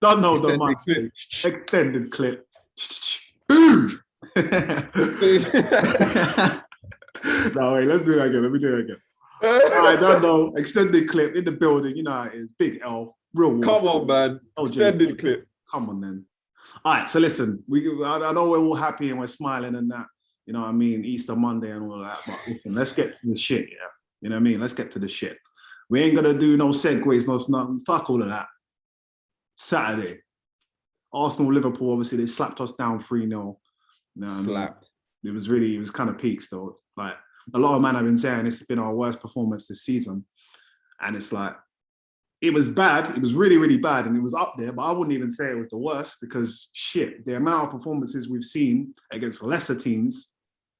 Don't know the Extended much. clip. Extended clip. Boom. No, wait, let's do that again. Let me do that again. I don't know. Extended clip in the building. You know how it is. Big L. Real Wolf. Come on, man. Extended clip. Come on, then. All right, so listen. I know we're all happy and we're smiling and that. You know what I mean? Easter Monday and all that. But listen, let's get to the shit, yeah? You know what I mean? Let's get to the shit. We ain't going to do no segues, no nothing. Fuck all of that. Saturday. Arsenal, Liverpool, obviously, they slapped us down 3-0. You know Slapped. I mean? It was kind of peaks, though. Like, a lot of men have been saying it's been our worst performance this season. And it's like, it was bad. It was really, really bad. And it was up there, but I wouldn't even say it was the worst because shit, the amount of performances we've seen against lesser teams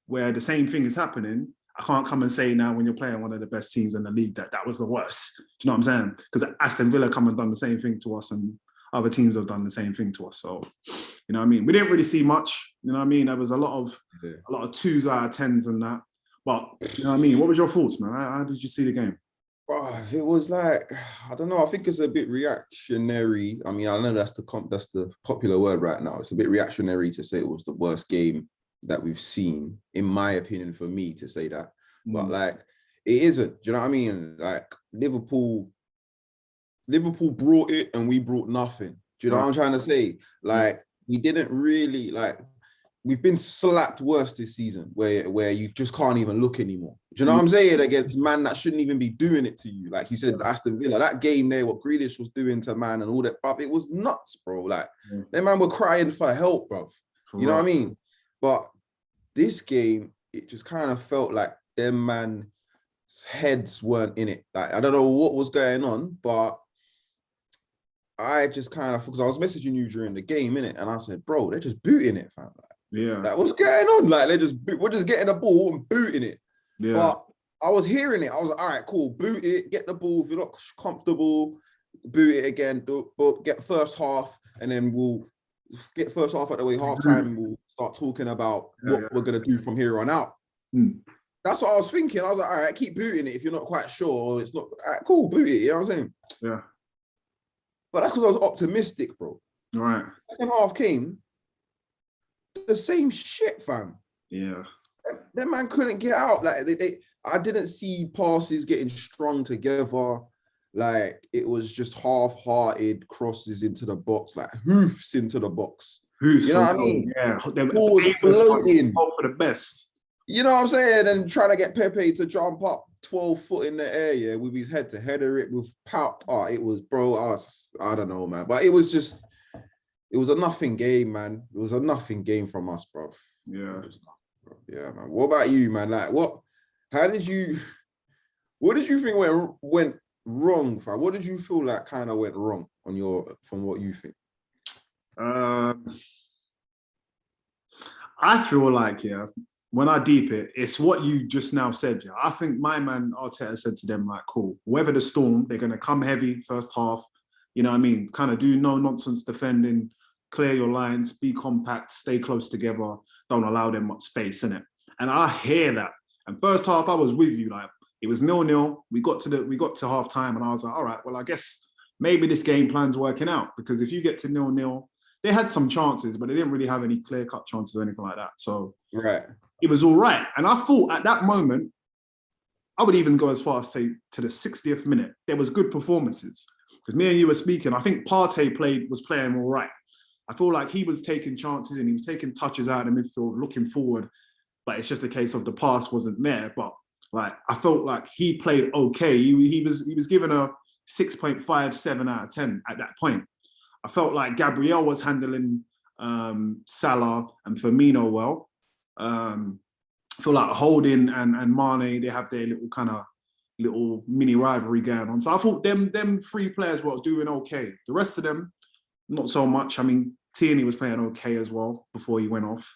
where the same thing is happening, I can't come and say now when you're playing one of the best teams in the league that was the worst. Do you know what I'm saying? Because Aston Villa come and done the same thing to us and other teams have done the same thing to us. So, you know what I mean? We didn't really see much. You know what I mean? There was a lot of 2s out of 10s and that. But, you know what I mean? What was your thoughts, man? How did you see the game? It was like, I don't know. I think it's a bit reactionary. I mean, I know that's the popular word right now. It's a bit reactionary to say it was the worst game that we've seen, in my opinion, for me to say that. But like, it isn't. Do you know what I mean? Like Liverpool brought it and we brought nothing. Do you know what I'm trying to say? Like, we didn't really like. We've been slapped worse this season where you just can't even look anymore. Do you know what I'm saying? Against man that shouldn't even be doing it to you. Like you said, Aston Villa, that game there, what Grealish was doing to man and all that, bruv, it was nuts, bro. Like, them man were crying for help, bruv. You know what I mean? But this game, it just kind of felt like them man's heads weren't in it. Like, I don't know what was going on, but I just kind of, because I was messaging you during the game, innit? And I said, bro, they're just booting it, fam. Like, what's going on? Like, we're just getting the ball and booting it. Yeah. But I was hearing it. I was like, all right, cool, boot it, get the ball. If you're not comfortable, boot it again, get first half, and then we'll get first half out the way, half time, we'll start talking about what we're going to do from here on out. That's what I was thinking. I was like, all right, keep booting it if you're not quite sure. It's not, all right, cool, boot it. You know what I'm saying? Yeah. But that's because I was optimistic, bro. Right. Second half came, the same shit, fam. Yeah. That man couldn't get out. Like I didn't see passes getting strung together. Like, it was just half-hearted crosses into the box, like hoofs into the box. You know what I mean? Yeah. Ball was floating. Hope for the best. You know what I'm saying? And trying to get Pepe to jump up 12 foot in the air, yeah, with his head to header it with pout. Oh, it was, bro, I don't know, man. But it was a nothing game, man. It was a nothing game from us, bro. Yeah. Yeah, man. What about you, man? Like, what did you think went wrong, fam? What did you feel like kind of went wrong from what you think? I feel like, when I deep it, it's what you just now said, I think my man Arteta said to them, like, cool, weather the storm, they're going to come heavy first half, you know what I mean? Kind of do no nonsense defending, clear your lines, be compact, stay close together, don't allow them much space, innit? And I hear that. And first half, I was with you, like, it was 0-0. We got to half time and I was like, all right, well, I guess maybe this game plan's working out, because if you get to 0-0, they had some chances, but they didn't really have any clear-cut chances or anything like that. So it was all right. And I thought at that moment, I would even go as far as say to the 60th minute, there was good performances. Because me and you were speaking, I think Partey was playing all right. I feel like he was taking chances and he was taking touches out of the midfield, looking forward. But it's just a case of the pass wasn't there. But like, I felt like he played okay. He was given a 6.57 out of 10 at that point. I felt like Gabriel was handling Salah and Firmino well. I feel like Holding and Mane, they have their little mini rivalry going on. So I thought them three players were doing okay. The rest of them, not so much. I mean, Tierney was playing okay as well before he went off.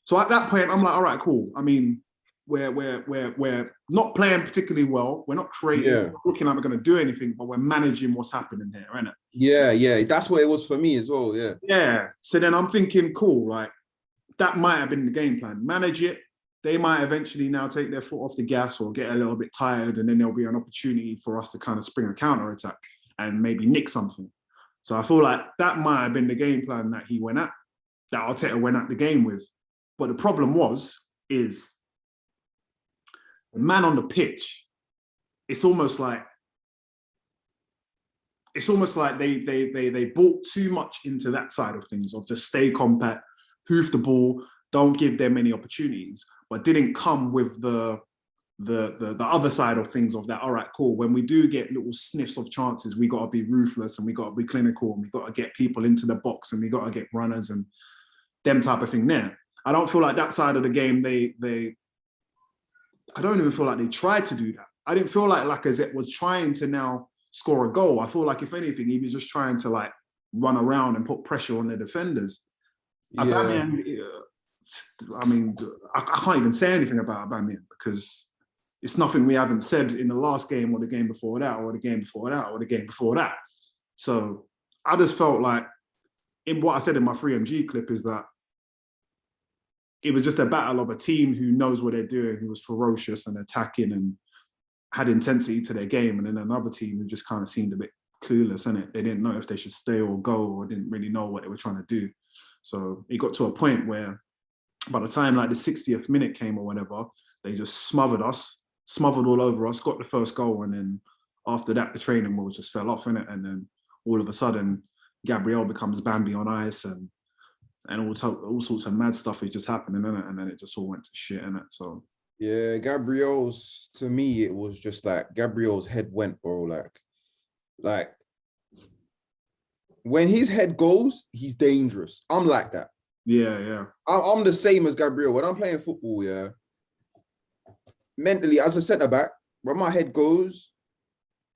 So at that point, I'm like, all right, cool. I mean, we're not playing particularly well. We're not creating, we're not looking like we're going to do anything, but we're managing what's happening here, isn't it? Yeah. That's what it was for me as well, yeah. Yeah. So then I'm thinking, cool, like, that might have been the game plan. Manage it. They might eventually now take their foot off the gas or get a little bit tired, and then there'll be an opportunity for us to kind of spring a counter-attack and maybe nick something. So I feel like that might have been the game plan that Arteta went at the game with. But the problem is the man on the pitch, it's almost like they bought too much into that side of things, of just stay compact, hoof the ball, don't give them any opportunities, but didn't come with the other side of things of that. All right, cool. When we do get little sniffs of chances, we got to be ruthless and we got to be clinical and we got to get people into the box and we got to get runners and them type of thing there. I don't feel like that side of the game, I don't even feel like they tried to do that. I didn't feel like Lacazette was trying to now score a goal. I feel like, if anything, he was just trying to like run around and put pressure on the defenders. Yeah. Aubameyang, I mean, I can't even say anything about Aubameyang because it's nothing we haven't said in the last game or the game before that or the game before that or the game before that. So I just felt like, in what I said in my 3MG clip, is that it was just a battle of a team who knows what they're doing, who was ferocious and attacking and had intensity to their game, and then another team who just kind of seemed a bit clueless, innit? They didn't know if they should stay or go, or didn't really know what they were trying to do. So it got to a point where by the time like the 60th minute came or whatever, they just smothered all over us, got the first goal, and then after that, the training wheels just fell off, innit? And then all of a sudden, Gabriel becomes Bambi on ice, and all sorts of mad stuff is just happening, innit? And then it just all went to shit, innit? So yeah, Gabriel's, to me, it was just like Gabriel's head went, bro. Like when his head goes, he's dangerous. I'm like that. Yeah. I'm the same as Gabriel. When I'm playing football, yeah, mentally, as a centre back, when my head goes,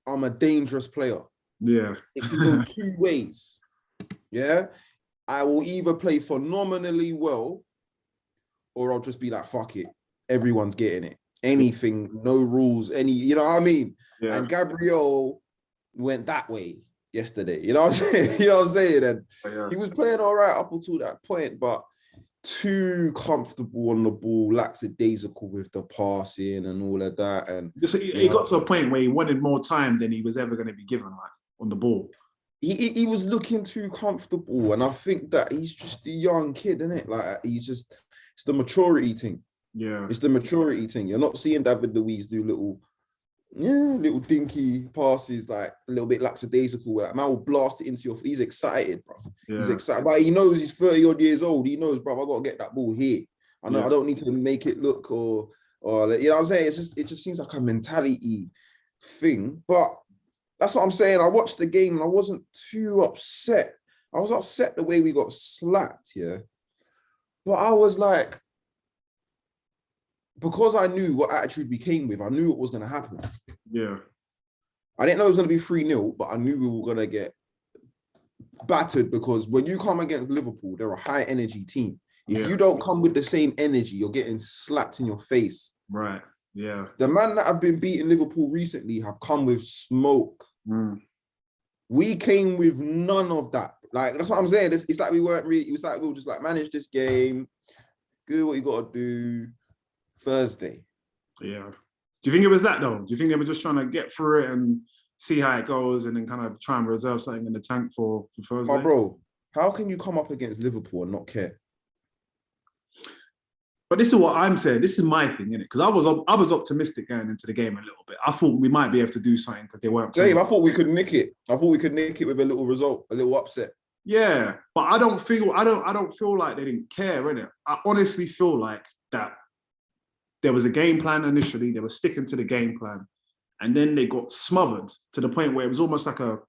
I'm a dangerous player. Yeah. It can go two ways. Yeah. I will either play phenomenally well, or I'll just be like, fuck it. Everyone's getting it. Anything, no rules, you know what I mean? Yeah. And Gabriel went that way yesterday. You know what I'm saying? You know what I'm saying? And he was playing all right up until that point, but too comfortable on the ball, lackadaisical with the passing and all of that. And he got to a point where he wanted more time than he was ever going to be given, like, on the ball. He was looking too comfortable, and I think that he's just a young kid, isn't it? Like, it's the maturity thing. Yeah, it's the maturity thing. You're not seeing David Luiz do little dinky passes, like a little bit lackadaisical. Like, man will blast it into your. He's excited, bro. Yeah. He's excited, but he knows he's 30-odd years old. He knows, bro, I got to get that ball here. I know I don't need to make it look or you know what I'm saying. It just seems like a mentality thing, but. That's what I'm saying. I watched the game and I wasn't too upset. I was upset the way we got slapped, yeah. But I was like, because I knew what attitude we came with, I knew what was going to happen. Yeah. I didn't know it was going to be 3-0, but I knew we were going to get battered, because when you come against Liverpool, they're a high energy team. If you don't come with the same energy, you're getting slapped in your face. Right. Yeah. The man that have been beating Liverpool recently have come with smoke. We came with none of that. Like, that's what I'm saying. It's like we weren't really, it's like we were just like, manage this game, do what you got to do, Thursday. Yeah. Do you think it was that, though? Do you think they were just trying to get through it and see how it goes and then kind of try and reserve something in the tank for Thursday? Oh, bro, how can you come up against Liverpool and not care? But this is what I'm saying. This is my thing, innit? Because I was optimistic going into the game a little bit. I thought we might be able to do something because they weren't. Dave, I thought we could nick it. I thought we could nick it with a little result, a little upset. Yeah, but I don't feel like they didn't care, innit? I honestly feel like that there was a game plan initially. They were sticking to the game plan, and then they got smothered to the point where it was almost like a.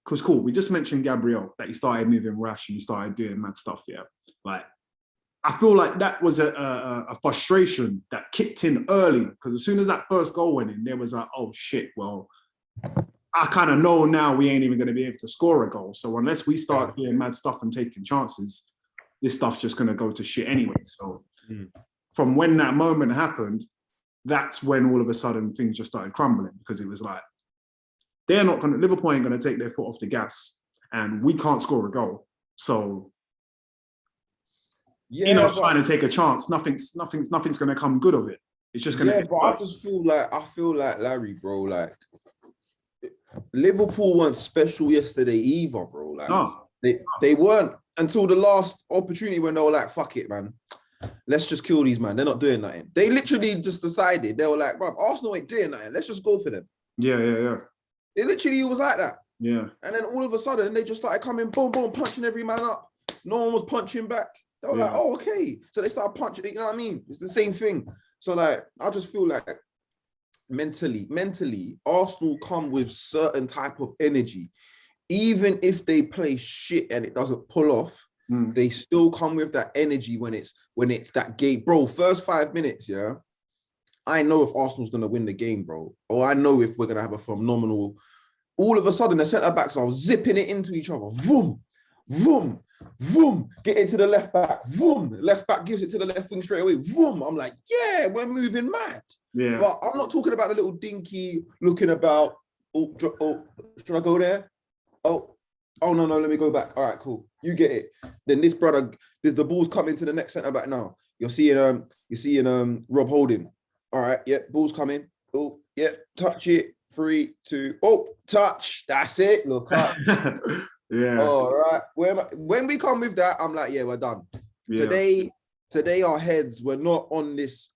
Because cool, we just mentioned Gabriel, that he started moving rash and he started doing mad stuff. Yeah, like. I feel like that was a frustration that kicked in early, because as soon as that first goal went in, there was like, oh shit, well, I kind of know now we ain't even going to be able to score a goal. So unless we start doing mad stuff and taking chances, this stuff's just going to go to shit anyway. So from when that moment happened, that's when all of a sudden things just started crumbling, because it was like, Liverpool ain't going to take their foot off the gas and we can't score a goal. So trying to take a chance, nothing's going to come good of it. It's just going to. Yeah, but I feel like Larry, bro. Like, Liverpool weren't special yesterday either, bro. Like No. they weren't until the last opportunity when they were like, fuck it, man. Let's just kill these, man. They're not doing nothing. They literally just decided, they were like, bro, Arsenal ain't doing nothing. Let's just go for them. Yeah. It literally was like that. Yeah. And then all of a sudden, they just started coming, boom, boom, punching every man up. No one was punching back. They were like, oh, okay. So they started punching, you know what I mean? It's the same thing. So like, I just feel like mentally, Arsenal come with certain type of energy. Even if they play shit and it doesn't pull off, they still come with that energy when it's that game. Bro, first 5 minutes, yeah, I know if Arsenal's going to win the game, bro. Or I know if we're going to have a phenomenal... All of a sudden, the centre-backs are zipping it into each other. Vroom, vroom, vroom. Get into the left-back. Vroom. Left-back gives it to the left wing straight away. Vroom. I'm like, yeah, we're moving mad. Yeah. But I'm not talking about the little dinky looking about, oh, should I go there? Oh, no, let me go back. All right, cool. You get it. Then this brother, the ball's coming to the next centre-back now. You're seeing Rob Holding. All right, yeah, ball's coming. Oh, yeah, touch it. 3, 2, touch. That's it. Look up. Yeah. All right. When we come with that, I'm like, yeah, we're done. Yeah. Today our heads, we're not on this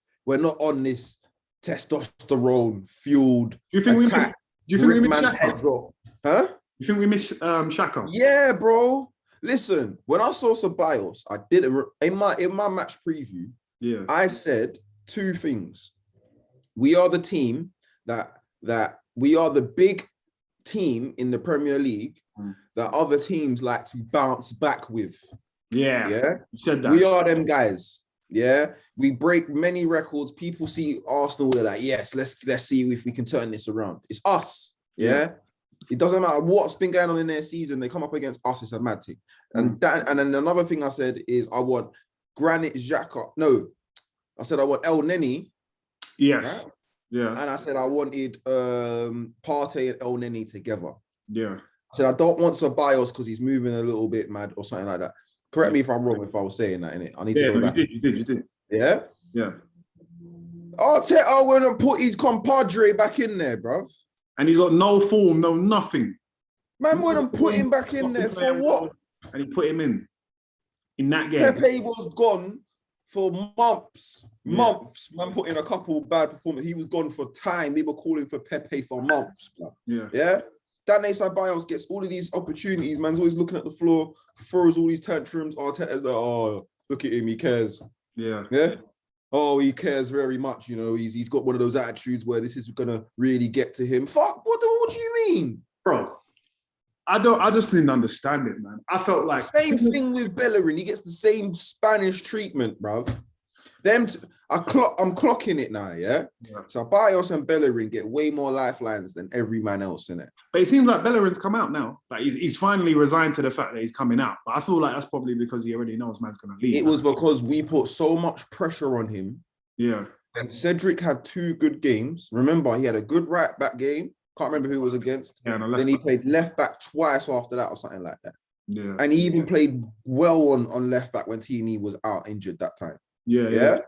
testosterone fueled. Do you think we miss Xhaka? Heads off? Huh? You think we miss Xhaka? Yeah, bro. Listen, when I saw Ceballos, I did it in my match preview. Yeah. I said 2 things. We are the team that we are the big team in the Premier League that other teams like to bounce back with. Yeah. Yeah. You said that. We are them guys. Yeah. We break many records. People see Arsenal, they're like, yes, let's see if we can turn this around. It's us. Yeah. It doesn't matter what's been going on in their season, they come up against us, it's a mad thing. And then another thing I said is I want Granit Xhaka. No, I said I want El Neni. Yes. Right? Yeah. And I said I wanted Partey and El Neni together. Yeah. I said I don't want Ceballos because he's moving a little bit mad or something like that. Correct me if I'm wrong if I was saying that, innit? I need to go back. You did. Yeah? Yeah. Arteta went and put his compadre back in there, bro. And he's got no form, no nothing. Man went and put him back in there for what? And he put him in that game. Pepe was gone for months. Man put in a couple bad performances. He was gone for time. They were calling for Pepe for months. Bro. Yeah. Dane Ceballos gets all of these opportunities. Man's always looking at the floor, throws all these tantrums. Arteta's like, oh, look at him, he cares. Yeah. Oh, he cares very much. You know, he's got one of those attitudes where this is gonna really get to him. Fuck, what do you mean, bro? I just didn't understand it, man. I felt like same thing with Bellerin. He gets the same Spanish treatment, bro. I'm clocking it now, yeah? So Barrios and Bellerin get way more lifelines than every man else in it. But it seems like Bellerin's come out now. Like he's finally resigned to the fact that he's coming out. But I feel like that's probably because he already knows man's going to leave. It was because we put so much pressure on him. Yeah. And Cedric had 2 good games. Remember, he had a good right back game. Can't remember who it was against. Yeah, then he played left back twice after that or something like that. Yeah. And he even played well on left back when Tierney was out injured that time. Yeah.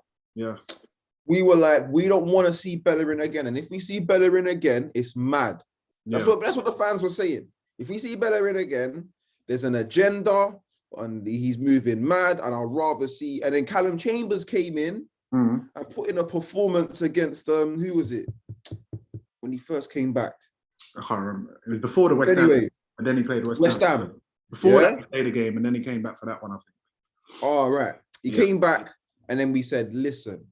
We were like, we don't want to see Bellerin again. And if we see Bellerin again, it's mad. That's what the fans were saying. If we see Bellerin again, there's an agenda and he's moving mad. And I'd rather see. And then Callum Chambers came in and put in a performance against who was it? When he first came back. I can't remember. It was before the West Ham. And then he played West Ham. Before that, he played a game and then he came back for that one, I think. Oh, right. He came back and then we said, listen,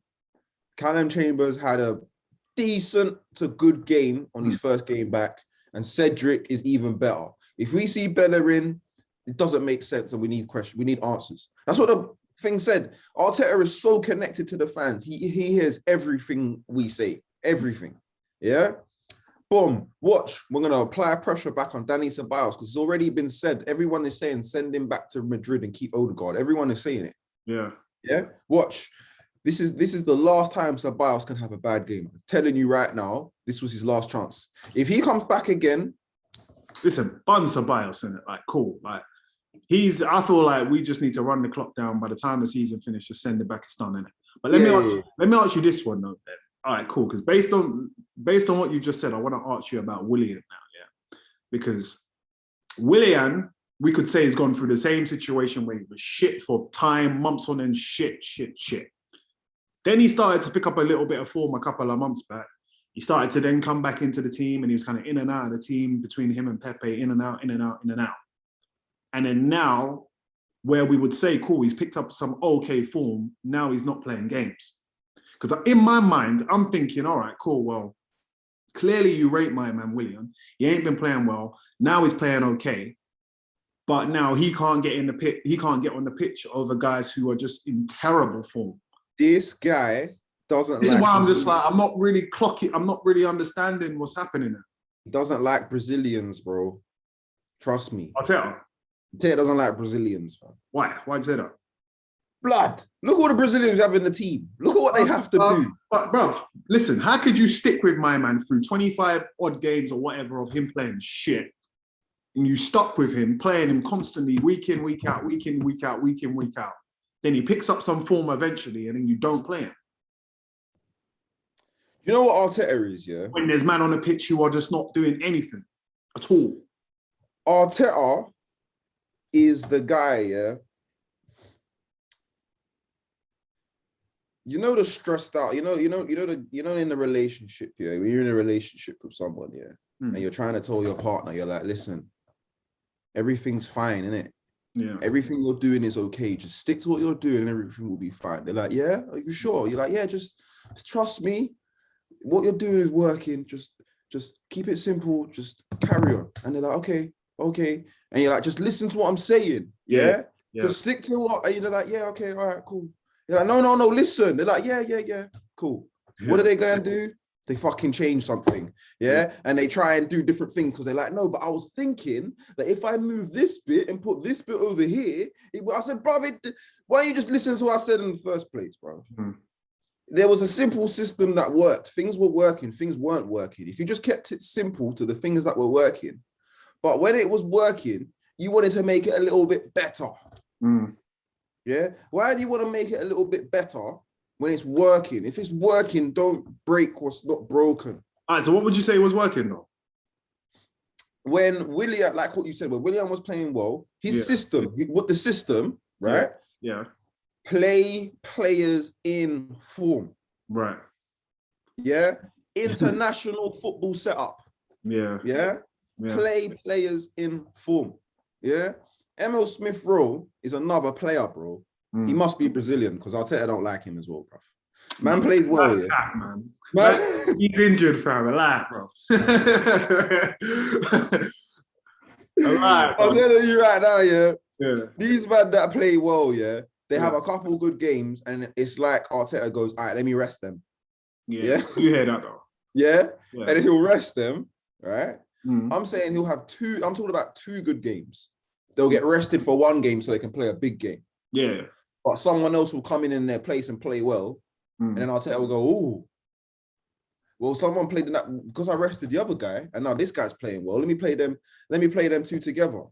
Callum Chambers had a decent to good game on his first game back and Cedric is even better. If we see Bellerin, it doesn't make sense and we need questions. We need answers. That's what the thing said. Arteta is so connected to the fans. He hears everything we say. Everything. Yeah? Boom. Watch. We're going to apply pressure back on Dani Ceballos because it's already been said. Everyone is saying send him back to Madrid and keep Odegaard. Everyone is saying it. Yeah? Watch. This is the last time Ceballos can have a bad game. I'm telling you right now, this was his last chance. If he comes back again... Listen, bun Ceballos, innit? Like, cool. Like, I feel like we just need to run the clock down. By the time the season finishes, just send it back, it's done, innit? But let me ask you this one, though, then. All right, cool. Because based on what you just said, I want to ask you about Willian now, yeah? Because Willian we could say he's gone through the same situation where he was shit for time, months on end, shit. Then he started to pick up a little bit of form a couple of months back. He started to then come back into the team, and he was kind of in and out of the team between him and Pepe, in and out. And then now, where we would say, cool, he's picked up some okay form, now he's not playing games. Because in my mind, I'm thinking, all right, cool, well, clearly you rate my man Willian. He ain't been playing well. Now he's playing okay. But now he can't get in the pit. He can't get on the pitch over guys who are just in terrible form. This guy doesn't This is why I'm just like, I'm not really clocking. I'm not really understanding what's happening there. He doesn't like Brazilians, bro. Trust me. Arteta Doesn't like Brazilians, fam. Why? Why'd you say that? Blood. Look at all the Brazilians have in the team. Look at what they have to do. But, bro, listen, how could you stick with my man through 25 odd games or whatever of him playing shit? And you stuck with him, playing him constantly, week in, week out. Then he picks up some form eventually, and then you don't play him. You know what Arteta is, yeah? When there's man on the pitch who are just not doing anything at all. Arteta is the guy, yeah? You know the stressed out, in the relationship, yeah? When you're in a relationship with someone, yeah? And you're trying to tell your partner, you're like, listen, everything's fine, innit? Yeah. Everything you're doing is okay. Just stick to what you're doing and everything will be fine. They're like, yeah, are you sure? You're like, yeah, just trust me. What you're doing is working. Just keep it simple. Just carry on. And they're like, okay. And you're like, just listen to what I'm saying. Yeah. Just stick to what, and you're like, yeah, okay, all right, cool. You're like, no, listen. They're like, yeah, cool. Yeah. What are they going to do? They fucking change something, yeah? And they try and do different things because they're like, no, but I was thinking that if I move this bit and put this bit over here, I said, bro, why don't you just listen to what I said in the first place, bro? There was a simple system that worked. Things were working, things weren't working. If you just kept it simple to the things that were working, but when it was working, you wanted to make it a little bit better. Yeah? Why do you want to make it a little bit better when it's working? If it's working, don't break what's not broken. All right, so what would you say was working though? When Willian, like what you said, when Willian was playing well, his system, what the system, right? Yeah. Play players in form. Right. Yeah. International football setup. Yeah. Play players in form. Yeah. Emil Smith Rowe is another player, bro. He must be Brazilian because Arteta don't like him as well, bro. Man plays well, yeah. That, man. He's injured, fam. Alive, bro. Alive, bro. I'm telling you right now, yeah. Yeah. These men that play well, yeah, they have a couple good games, and it's like Arteta goes, all right, let me rest them. Yeah. You hear that though? Yeah. And then he'll rest them, right? I'm saying he'll have I'm talking about 2 good games. They'll get rested for 1 game so they can play a big game. Yeah. But someone else will come in their place and play well. And then Arteta will go, oh, well, someone played in that because I rested the other guy, and now this guy's playing well. Let me play them 2 together.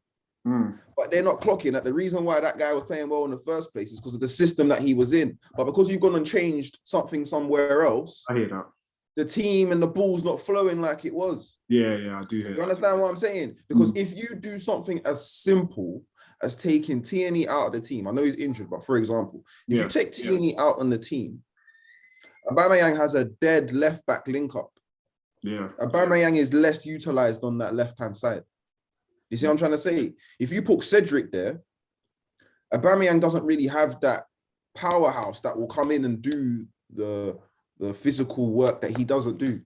But they're not clocking that the reason why that guy was playing well in the first place is because of the system that he was in. But because you've gone and changed something somewhere else, I hear that. The team and the ball's not flowing like it was. Yeah, I do hear that. You understand what I'm saying? Because if you do something as simple as taking Tierney out of the team, I know he's injured, but for example, if you take Tierney out on the team, Aubameyang has a dead left back link up. Yeah. Aubameyang is less utilized on that left-hand side. You see what I'm trying to say? If you put Cedric there, Aubameyang doesn't really have that powerhouse that will come in and do the physical work that he doesn't do.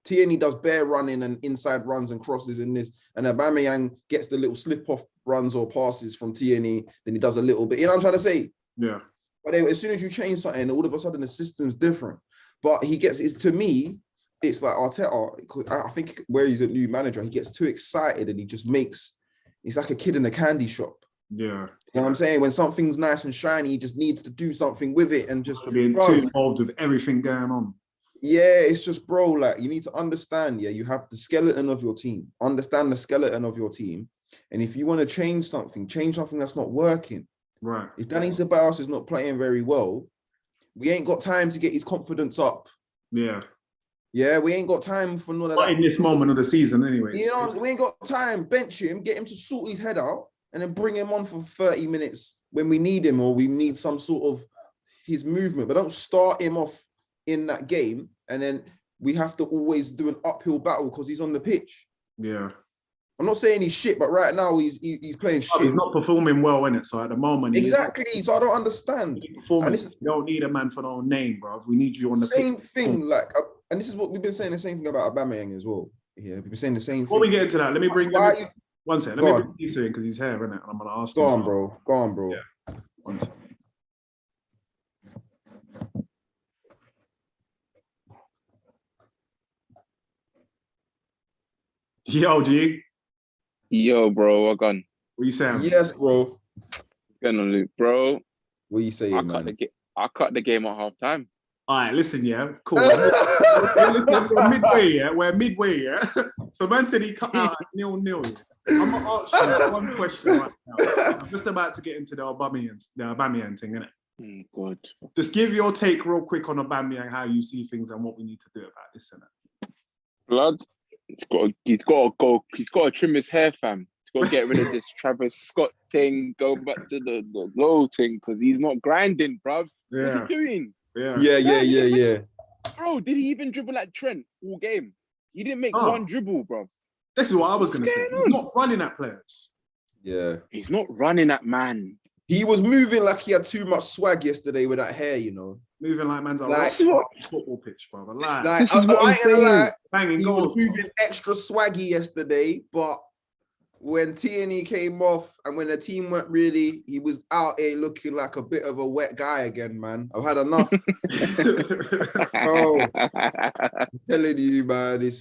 Tierney does bare running and inside runs and crosses in this, and Aubameyang gets the little slip-off runs or passes from Tierney, then he does a little bit. You know what I'm trying to say? Yeah. But as soon as you change something, all of a sudden the system's different. But to me, it's like Arteta, I think where he's a new manager, he gets too excited and he just he's like a kid in a candy shop. Yeah. You know what I'm saying? When something's nice and shiny, he just needs to do something with it and just being too involved with everything going on. Yeah, it's just, bro, like you need to understand, you have the skeleton of your team. Understand the skeleton of your team. And if you want to change something that's not working. Right. If Danny Ceballos is not playing very well, we ain't got time to get his confidence up. Yeah. Yeah, we ain't got time for none of that. In this moment of the season, anyways. You know, we ain't got time. Bench him, get him to sort his head out. and then bring him on for 30 minutes when we need him or we need some sort of his movement, but don't start him off in that game and then we have to always do an uphill battle because he's on the pitch. Yeah. I'm not saying he's shit, but right now he's playing shit. He's not performing well, innit? So at the moment, exactly. So I don't understand. Performance. You don't need a man for no name, bro. We need you on the same pitch. thing. Like, and this is what we've been saying the same thing about Aubameyang as well. Yeah, we've been saying the same Before thing. we get into that, let me bring one second. Let me bring Issa in because he's here, innit? And I'm gonna ask him. Go on, bro. Yeah. One second. Yo, G. Yo, bro, what gone? What you saying? Yes, bro. Gonna loop, bro. What you saying, man? I cut the game at half time. All right, listen, yeah, cool. We're midway, yeah. We're midway, yeah. So man said he cut out at 0-0. I'm gonna ask you one question right now. I'm just about to get into the Aubameyang thing, innit? God. Just give your take real quick on Aubameyang, how you see things and what we need to do about this, innit? Blood. He's got to trim his hair, fam. He's got to get rid of this Travis Scott thing, go back to the low thing, because he's not grinding, bruv. Yeah. What's he doing? Yeah. Bro, did he even dribble like Trent all game? He didn't make one dribble, bruv. This is what I was going to say. He's not running at players. Yeah. He's not running at man. He was moving like he had too much swag yesterday with that hair, you know. Moving like man's like football pitch, brother. This is what I'm saying. Banging he goals. was moving extra swaggy yesterday, but when Tierney came off and when the team went really, he was out here looking like a bit of a wet guy again, man. I've had enough. Bro, I'm telling you, man,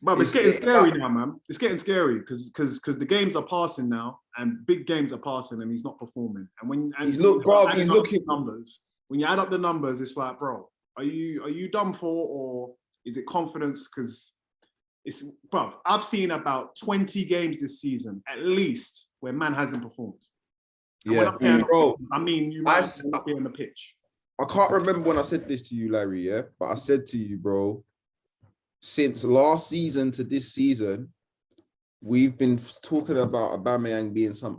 But it's getting scary now, man. It's getting scary because the games are passing now and big games are passing and he's not performing. And he's looking numbers. When you add up the numbers, it's like, bro, are you done for, or is it confidence? Because I've seen about 20 games this season, at least, where man hasn't performed. Yeah, bro. I mean, you might not be on the pitch. I can't remember when I said this to you, Larry, yeah? But I said to you, bro, since last season to this season, we've been talking about Aubameyang being some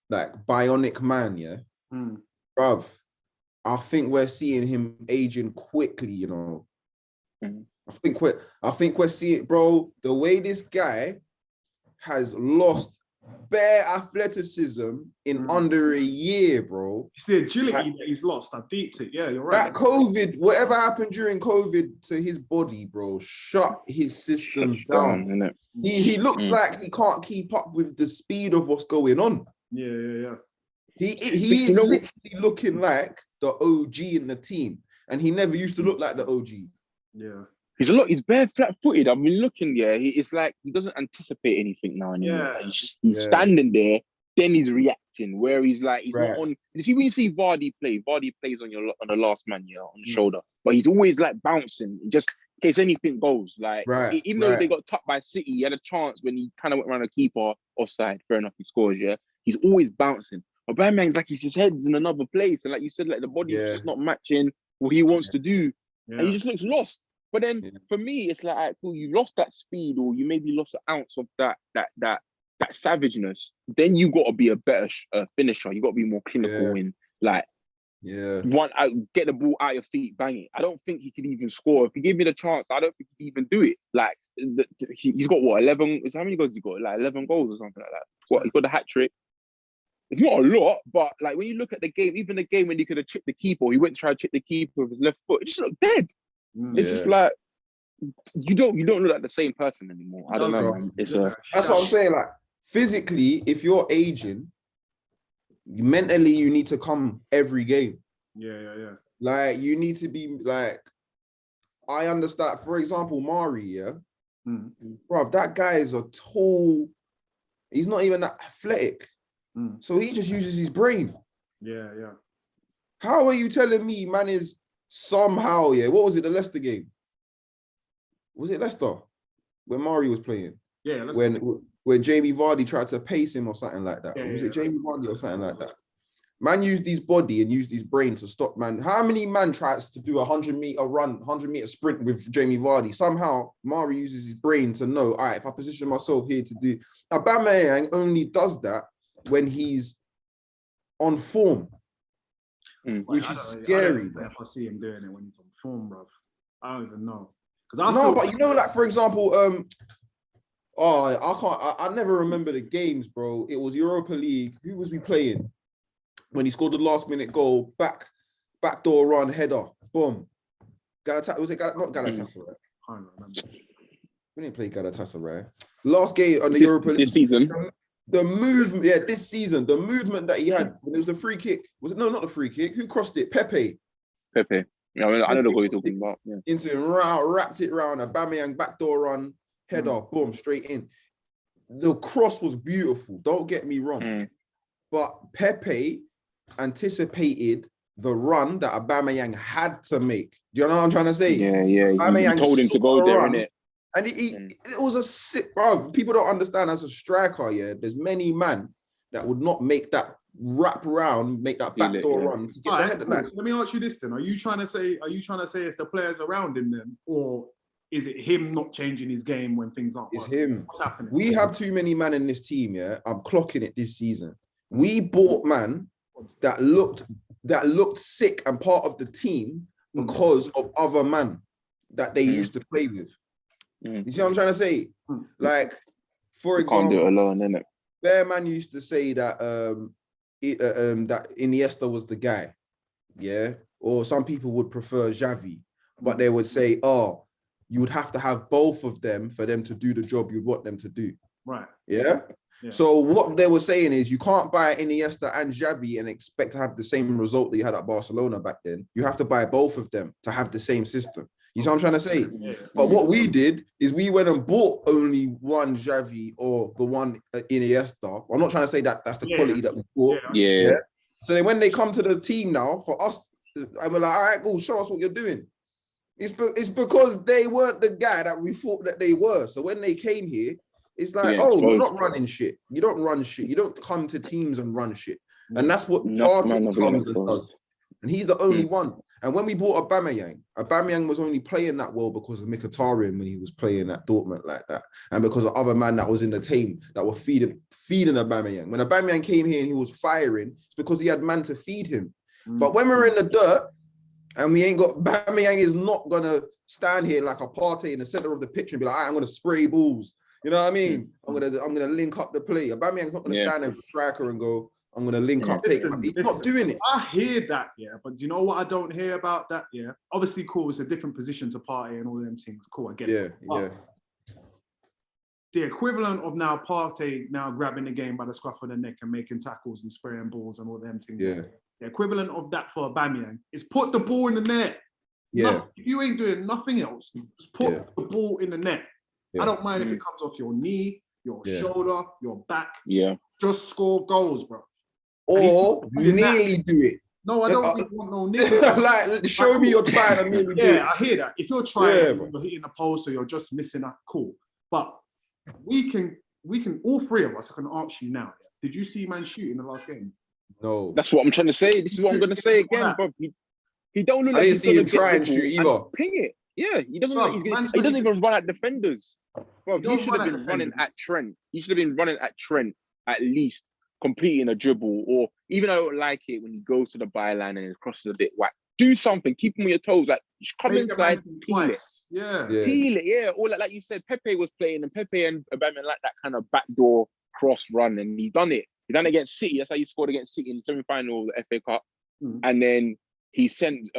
like bionic man, yeah? Bruv, I think we're seeing him aging quickly, you know. I think we're seeing, bro, the way this guy has lost bare athleticism in under a year, bro. It's the agility that he's lost. I deeped it. Yeah, you're right. That COVID, whatever happened during COVID to his body, bro, shut his system down. He looks like he can't keep up with the speed of what's going on. Yeah. He is literally looking like the OG in the team, and he never used to look like the OG. Yeah. He's bare flat-footed. I've been looking, it's like he doesn't anticipate anything now anymore. Yeah. He's standing there, then he's reacting. Where he's like, he's not on. You see when you see Vardy plays on the last man, on the shoulder, but he's always like bouncing, just in case anything goes. Like even though they got tucked by City, he had a chance when he kind of went around the keeper offside. Fair enough, he scores. Yeah, he's always bouncing. But Aubameyang's like his head's in another place, and like you said, like the body's just not matching what he wants to do, and he just looks lost. But then for me, it's like, right, cool, you lost that speed, or you maybe lost an ounce of that savageness. Then you got to be a better finisher. You got to be more clinical in like, get the ball out your feet, bang it. I don't think he could even score. If he gave me the chance, I don't think he'd even do it. Like he's got what, 11? How many goals he got? Like 11 goals or something like that. He got a hat trick. It's not a lot, but like when you look at the game, even the game when he could have chipped the keeper, he went to try to chip the keeper with his left foot. It just looked dead. It's just like you don't look like the same person anymore. I don't know, man. That's what I'm saying. Like physically, if you're aging, mentally you need to come every game. Yeah. Like you need to be like, I understand. For example, Mari, bro, that guy is a tall. He's not even that athletic, so he just uses his brain. Yeah. How are you telling me, man, is somehow, what was it, the Leicester game? Was it Leicester? When Mari was playing? Yeah, when Jamie Vardy tried to pace him or something like that. Was it Jamie Vardy or something like that? Man used his body and used his brain to stop man. How many man tries to do a 100-meter run, 100-meter sprint with Jamie Vardy? Somehow, Mari uses his brain to know, all right, if I position myself here to do... Aubameyang only does that when he's on form, which is scary. If I see him doing it when he's on form, bro. I don't even know. But you know, like, for example, I never remember the games, bro. It was Europa League. Who was we playing? When he scored the last minute goal, backdoor run, header, boom. Was it not Galatasaray? I don't remember. We didn't play Galatasaray. Last game on the Europa League. This season. The movement, this season, the movement that he had when it was the free kick. Was it? No, not the free kick. Who crossed it? Pepe. Yeah, I know what you're talking about. Yeah. Into him, wrapped it round, Aubameyang backdoor run, header, boom, straight in. The cross was beautiful. Don't get me wrong. But Pepe anticipated the run that Aubameyang had to make. Do you know what I'm trying to say? Yeah. He told him to go there, innit? And it was a sick, bro. People don't understand as a striker, there's many men that would not make that wrap around, make that backdoor run to get the head. Cool. So let me ask you this then. Are you trying to say it's the players around him then? Or is it him not changing his game when things aren't It's working? him. What's happening? We have too many men in this team, I'm clocking it this season. We bought man that looked sick and part of the team because of other men that they used to play with. You see what I'm trying to say? Like, for example, can't do it alone, innit? Bear man used to say that that Iniesta was the guy, or some people would prefer Xavi, but they would say, oh, you would have to have both of them for them to do the job you'd want them to do. Right. Yeah. So what they were saying is you can't buy Iniesta and Xavi and expect to have the same result that you had at Barcelona back then. You have to buy both of them to have the same system. You see what I'm trying to say? But what we did is we went and bought only one Xavi or the one Iniesta. I'm not trying to say that that's the quality that we bought. Yeah. So then when they come to the team now, for us, I'm like, all right, cool, show us what you're doing. It's because they weren't the guy that we thought that they were. So when they came here, it's like, you're not running shit. You don't run shit. You don't come to teams and run shit. And that's what Partey comes and does. And he's the only one. And when we bought Aubameyang was only playing that well because of Mkhitaryan when he was playing at Dortmund like that. And because of other man that was in the team that were feeding Aubameyang. When Aubameyang came here and he was firing, it's because he had man to feed him. But when we're in the dirt and we ain't got, Aubameyang is not going to stand here like a Partey in the center of the pitch and be like, I'm going to spray balls. You know what I mean? I'm gonna link up the play. Aubameyang's not going to stand there for striker and go, I'm going to link up. He's not doing it. I hear that, but do you know what I don't hear about that? Obviously, cool, it's a different position to Partey and all them things. Cool, I get it. The equivalent of now Partey now grabbing the game by the scruff of the neck and making tackles and spraying balls and all them things. The equivalent of that for Aubameyang is put the ball in the net. If you ain't doing nothing else, just put the ball in the net. I don't mind if it comes off your knee, your shoulder, your back. Just score goals, bro. Or nearly do it. No, I don't really want no nearly. Like, show me you're trying to nearly do it. I hear that. If you're trying, you're hitting the post or you're just missing that, cool. But we can, all three of us, I can ask you now, did you see man shoot in the last game? No. That's what I'm trying to say. This is what I'm going to say again, bro. He don't look like he's going to try and shoot either. Ping it. Yeah, he doesn't look like he's going to. He doesn't even run at defenders. Bro, he should have been running at Trent. He should have been running at Trent at least, completing a dribble, or even I don't like it when he goes to the byline and it crosses a bit whack. Do something, keep him on your toes, like just come inside, peel it. Peel it, or like you said, Pepe was playing, and Pepe and Aubameyang like that kind of backdoor cross run, and he done it. He done it against City. That's how he scored against City in the semi-final of the FA Cup. And then he sent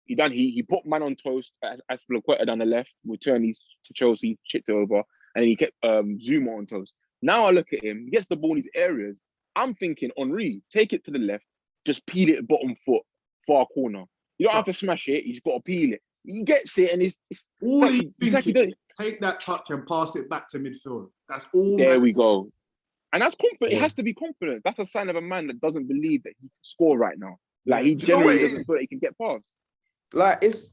he put man on toast as Aspilicueta down the left, returned to Chelsea, chipped it over, and then he kept Zuma on toast. Now I look at him, he gets the ball in these areas. I'm thinking, Henry, take it to the left, just peel it bottom foot, far corner. You don't have to smash it, you just got to peel it. He gets it, and it's all like, he's thinking, take that touch and pass it back to midfield. That's all. There we go. And that's confident. It has to be confident. That's a sign of a man that doesn't believe that he can score right now. Like, he generally doesn't feel that he can get past. Like, it's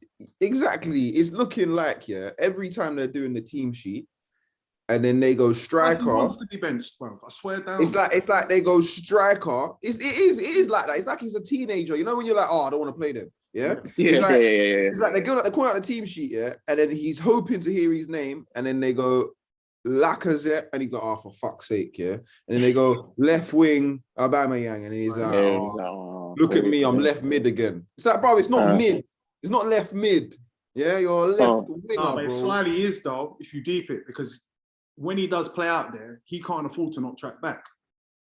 looking like, every time they're doing the team sheet, and then they go Like, striker. he wants to be benched, bro. I swear down. It's like they go striker. It is like that. It's like he's a teenager. You know when you're like, oh, I don't want to play them. Yeah. It's like they're calling out the team sheet, yeah, and then he's hoping to hear his name, and then they go Lacazette, and he go, oh, for fuck's sake, yeah. And then they go left wing Aubameyang, and he's like, oh, look at me, I'm left mid again. It's like, bro, it's not mid. It's not left mid. Yeah, you're a left winger, no, but bro. it slightly is though, if you deep it, because when he does play out there, he can't afford to not track back.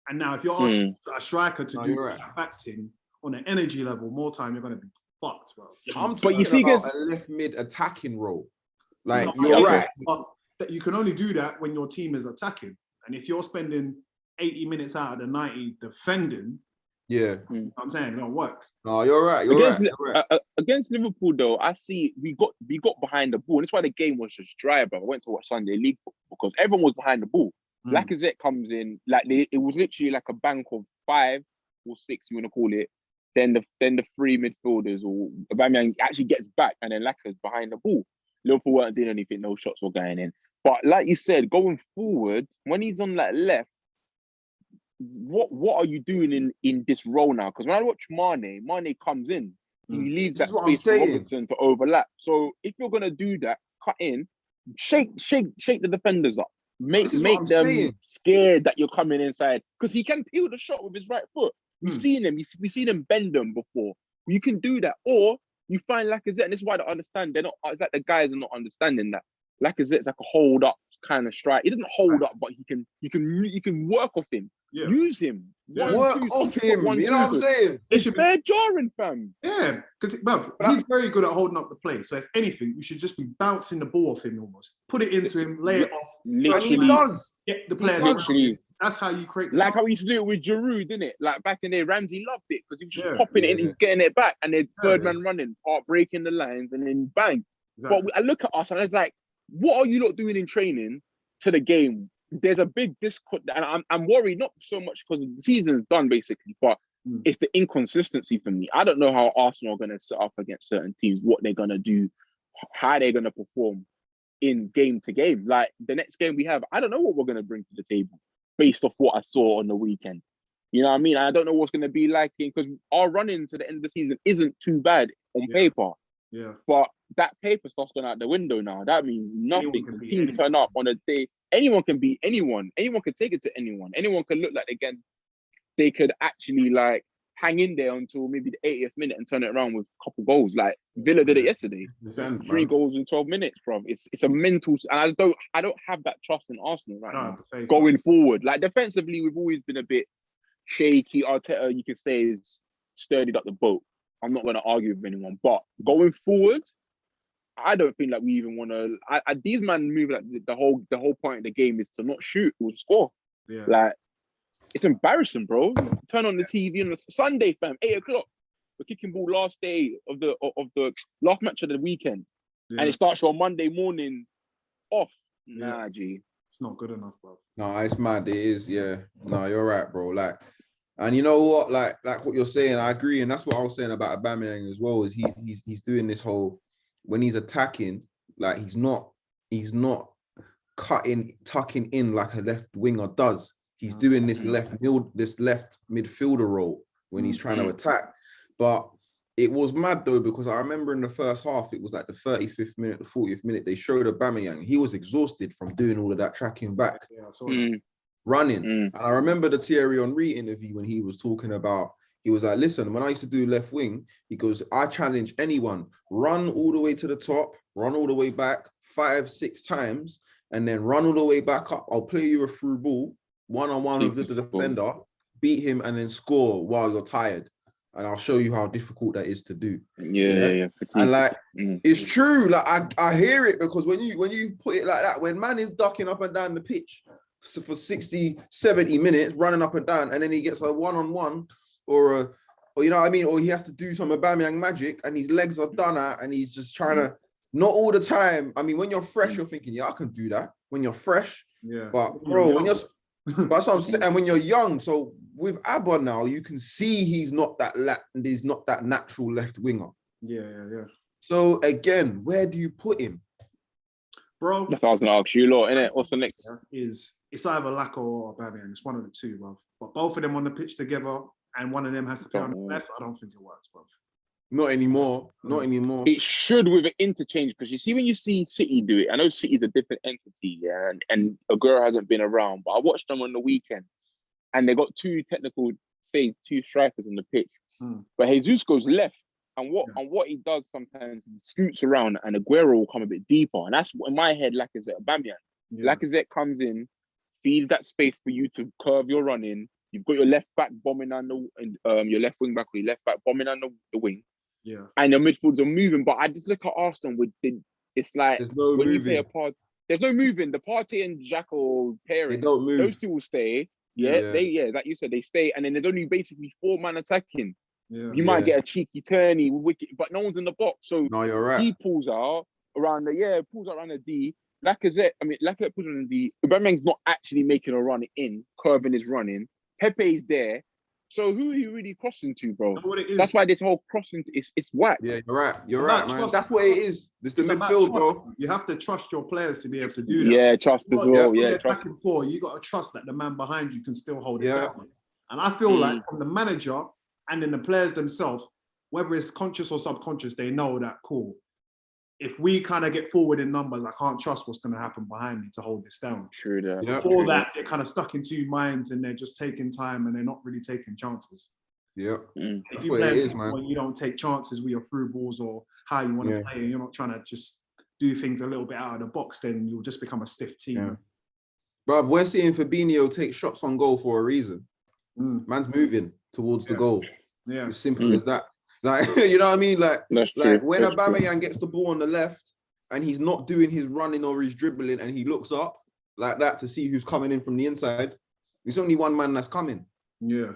And now, if you're asking a striker to do track back team on an energy level, more time, you're going to be fucked, bro. I'm talking about a left mid attacking role. Like, you're right. But you can only do that when your team is attacking. And if you're spending 80 minutes out of the 90 defending, I'm saying it don't work. No, you're right. You're right. Against Liverpool, though, I see we got behind the ball. And that's why the game was just dry, bro. I went to watch Sunday League because everyone was behind the ball. Lacazette comes in, like it was literally like a bank of 5 or 6, you want to call it. Then the three midfielders, or Aubameyang actually gets back, and then Lacazette's behind the ball. Liverpool weren't doing anything, no shots were going in. But like you said, going forward, when he's on that left, what are you doing in this role now? Because when I watch Mane comes in, he leaves that space for Robertson to overlap. So if you're gonna do that, cut in, shake the defenders up, make them scared that you're coming inside, because he can peel the shot with his right foot. We've seen him bend them before. You can do that, or you find Lacazette, and this is why I don't understand. They're not. It's like the guys are not understanding that Lacazette's like a hold up kind of strike. He doesn't hold up, but you can work off him. Yeah. Use him. Work off him. You know what I'm saying? It's bare jarring, fam. Yeah, because he's very good at holding up the play. So if anything, you should just be bouncing the ball off him almost. Put it into him, lay it off. Literally. And he does. Get the player. Literally. That's how you create. Like how we used to do it with Giroud, didn't it? Like back in there, Ramsey loved it because he was just popping it in, he's getting it back, and then third man running, breaking the lines, and then bang. Exactly. But I look at us and it's like, what are you lot doing in training to the game? There's a big disconnect, and I'm worried not so much because the season's done basically, but it's the inconsistency for me. I don't know how Arsenal are going to set up against certain teams, what they're going to do, how they're going to perform in game to game. Like the next game we have, I don't know what we're going to bring to the table based off what I saw on the weekend. You know what I mean? I don't know what's going to be like, because our run-in to the end of the season isn't too bad on paper. Yeah. But that paper stuff's gone out the window now. That means nothing. Teams turn up on a day. Anyone can beat anyone. Anyone can take it to anyone. Anyone can look like they could actually like hang in there until maybe the 80th minute and turn it around with a couple goals. Like Villa did it yesterday. 3 goals in 12 minutes, bro. It's a mental, and I don't have that trust in Arsenal right now going forward. Like defensively, we've always been a bit shaky. Arteta, you could say, is sturdied up the boat. I'm not going to argue with anyone, but going forward, I don't think like we even want to. These men move like the whole point of the game is to not shoot or score. Yeah. Like it's embarrassing, bro. Turn on the TV on a Sunday, fam, 8 o'clock. We're kicking ball last day of the last match of the weekend, and it starts on Monday morning off. Nah, G. It's not good enough, bro. No, it's mad. It is. Yeah. No, you're right, bro. Like. And you know what, like what you're saying, I agree, and that's what I was saying about Aubameyang as well. Is he's doing this whole, when he's attacking, like he's not tucking in like a left winger does. He's doing this left midfielder role when he's trying to attack. But it was mad though, because I remember in the first half, it was like the 35th minute, the 40th minute, they showed Aubameyang. He was exhausted from doing all of that tracking back. Yeah, I saw that. Running. And I remember the Thierry Henry interview when he was talking about, he was like, listen, when I used to do left wing, he goes, I challenge anyone, run all the way to the top, run all the way back 5-6 times, and then run all the way back up. I'll play you a through ball, one-on-one with the defender, beat him, and then score while you're tired. And I'll show you how difficult that is to do. Yeah. And like, it's true. Like I hear it, because when you put it like that, when man is ducking up and down the pitch, so for 60, 70 minutes, running up and down, and then he gets a one-on-one or you know what I mean? Or he has to do some Aubameyang magic and his legs are done at and he's just trying to, not all the time. I mean, when you're fresh, you're thinking, yeah, I can do that. When you're fresh. Yeah. But bro, when you're, that's what I'm saying. And when you're young, so with Auba now, you can see he's not that natural left winger. Yeah. So again, where do you put him? bro. That's what I was gonna ask you, lot, innit? What's the next? It's either Lacko or Aubameyang. It's one of the two, bro. But both of them on the pitch together, and one of them has to play on the left. I don't think it works, bro. Not anymore. Not anymore. It should with an interchange, because you see when you see City do it, I know City's a different entity, yeah, and Aguero hasn't been around, but I watched them on the weekend, and they got two strikers on the pitch. But Jesus goes left, and what he does sometimes, he scoots around, and Aguero will come a bit deeper, and that's in my head, Lacazette, Aubameyang. Yeah. Lacazette comes in, feeds that space for you to curve your run in. You've got your left back bombing on your left wing back or your left back bombing on the wing. Yeah. And your midfielders are moving, but I just look at Arsenal it's like there's no when moving. you play a part, there's no moving. The Partey and Xhaka pairing, they don't move. Those two will stay. Like you said, they stay, and then there's only basically 4 man attacking. Yeah. You might get a cheeky turny, wicket, but no one's in the box. So no, you're right. He pulls out around the D. Lacazette pulls on the D. Aubameyang's not actually making a run in, curving his run in. Pepe's there. So who are you really crossing to, bro? That's why this whole crossing it's whack. Yeah, you're right. You're right, man. That's what it is. It's the midfield, bro. You have to trust your players to be able to do that. Yeah, trust as well. Yeah, attacking 4, you got to trust that the man behind you can still hold it down. And I feel like from the manager and then the players themselves, whether it's conscious or subconscious, they know that cool. If we kind of get forward in numbers, I can't trust what's going to happen behind me to hold this down. True that. Before that, they're kind of stuck in 2 minds and they're just taking time and they're not really taking chances. Yeah. If you play when you don't take chances with your through balls or how you want to play, and you're not trying to just do things a little bit out of the box, then you'll just become a stiff team. Yeah. Bruv, we're seeing Fabinho take shots on goal for a reason. Man's moving towards the goal. Yeah. As simple as that. Like, you know what I mean? Like when Aubameyang gets the ball on the left and he's not doing his running or his dribbling and he looks up like that to see who's coming in from the inside, there's only one man that's coming. Yeah.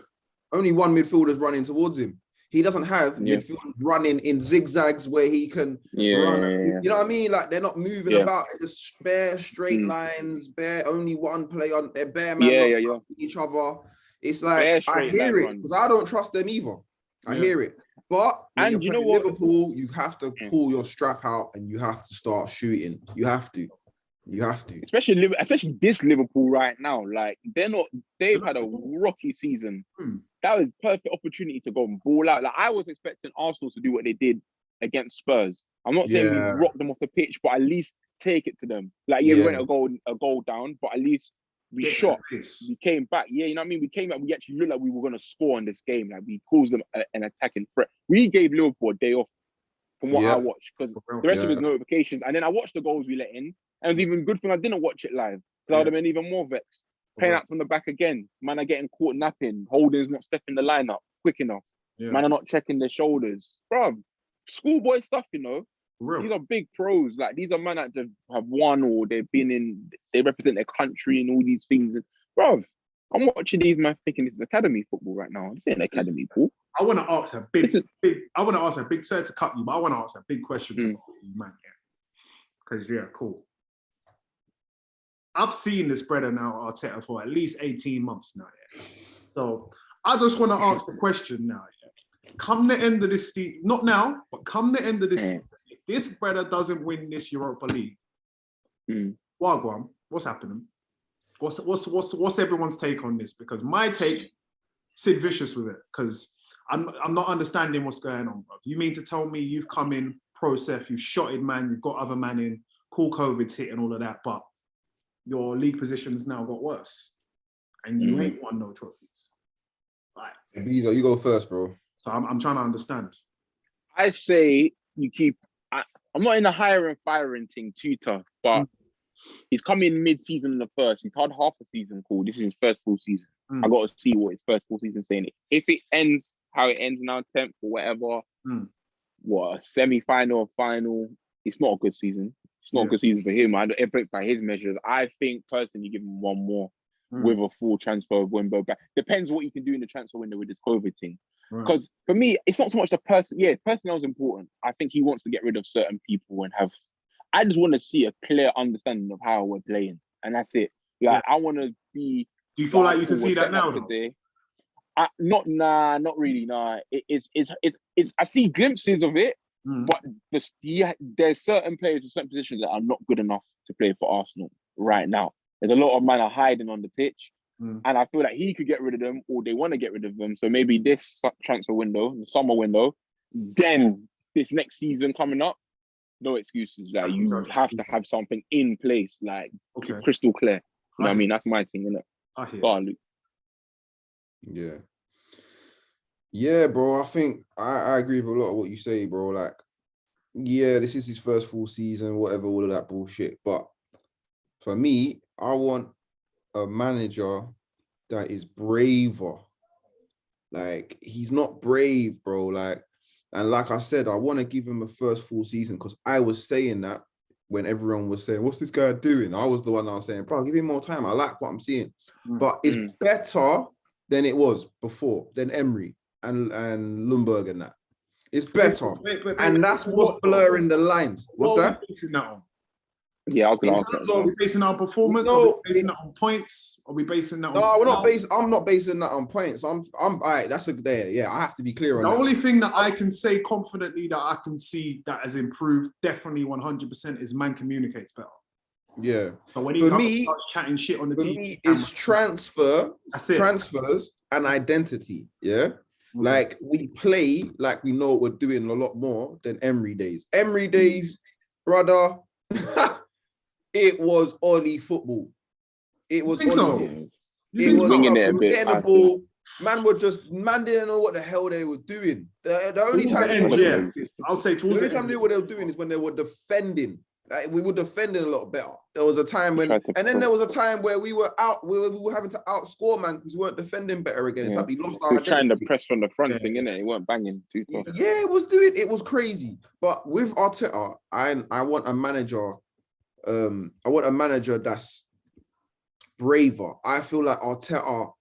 Only one midfielder's running towards him. He doesn't have midfielders running in zigzags where he can run. You know what I mean? Like they're not moving about, just bare straight lines, only one player on their bare man each other. It's like I hear it because I don't trust them either. I hear it. But when you know what? Liverpool, you have to pull your strap out and you have to start shooting. You have to. Especially this Liverpool right now. Like they've had a rocky season. That was perfect opportunity to go and ball out. Like I was expecting Arsenal to do what they did against Spurs. I'm not saying we rocked them off the pitch, but at least take it to them. Like we went a goal down, but at least we shot. We came back. Yeah, you know what I mean? We came back. We actually looked like we were going to score in this game. Like we caused them an attacking threat. We gave Liverpool a day off from what I watched because the rest of his notifications. And then I watched the goals we let in. And it was even good thing I didn't watch it live because I would have been even more vexed. Playing out from the back again. Man are getting caught napping. Holding's not stepping the line up quick enough. Yeah. Man are not checking their shoulders. Bro, schoolboy stuff, you know. These are big pros. Like these are men that have won or they represent their country and all these things. Bro, I'm watching these man thinking this is academy football right now. This ain't academy football. I want to ask a big, sorry to cut you, but I want to ask a big question to you, man. Because cool. I've seen this brother now, Arteta, for at least 18 months now. So I just want to ask the question now. Come the end of this season, not now, but come the end of this season, if this brother doesn't win this Europa League, what's happening? What's everyone's take on this? Because my take, Sid Vicious with it, because I'm not understanding what's going on, bro. You mean to tell me you've come in pro-Seth, you've shotted man, you've got other man in, cool COVID's hit and all of that, but your league position's now got worse and you ain't won no trophies. Right. Beezer, you go first, bro. So I'm trying to understand. I say you keep. I'm not in a hiring firing thing too tough, but he's come in mid-season in the first. He's had half a season. Cool. This is his first full season. I got to see what his first full season saying. If it ends how it ends now, 10th or whatever, a semi-final or final, it's not a good season. It's not a good season for him. By his measures, I think personally give him one more with a full transfer of window back. Depends what you can do in the transfer window with this COVID thing. Because for me, it's not so much the person. Yeah, personnel is important. I think he wants to get rid of certain people and have. I just want to see a clear understanding of how we're playing, and that's it. Like I want to be. Do you feel like you can see that now? Today. Not really. Nah, it's. I see glimpses of it, but there's certain players in certain positions that are not good enough to play for Arsenal right now. There's a lot of men are hiding on the pitch, and I feel like he could get rid of them, or they want to get rid of them. So maybe this transfer window, the summer window, then this next season coming up, no excuses. Like you have to have something in place, like crystal clear. You know what I mean? That's my thing, innit? I hear. Go on, Luke. Yeah. Yeah, bro. I think I agree with a lot of what you say, bro. Like, yeah, this is his first full season, whatever, all of that bullshit. But for me, I want a manager that is braver. Like, he's not brave, bro. Like, and like I said, I want to give him a first full season because I was saying that when everyone was saying, what's this guy doing? I was the one that was saying, bro, give him more time. I like what I'm seeing. But it's better than it was before, than Emery and Lundberg and that. It's better. And that's what's blurring the lines. What's that? Yeah, I was going to ask that. Are we basing our performance? No, are we basing it on points? Are we basing that on... No, I'm not basing that on points. I'm all right, that's a good day. Yeah, I have to be clear on that. The only thing that I can say confidently that I can see that has improved definitely 100% is man communicates better. Yeah. So when he starts chatting shit on the TV, it's transfers and identity. Yeah. Like we play like we know what we're doing a lot more than Emery days. Emery days, brother, it was Ollie football. It was Ollie football. It was getting the ball. Man didn't know what the hell they were doing. The only time I'll say the only time they knew what they were doing is when they were defending. Like, we were defending a lot better. There was a time when, and then there was a time where we were having to outscore man because we weren't defending better again. It's like we lost our identity. Trying to press from the front thing, innit? It weren't banging too tough. Yeah, it was crazy. But with Arteta, I want a manager. I want a manager that's braver. I feel like Arteta.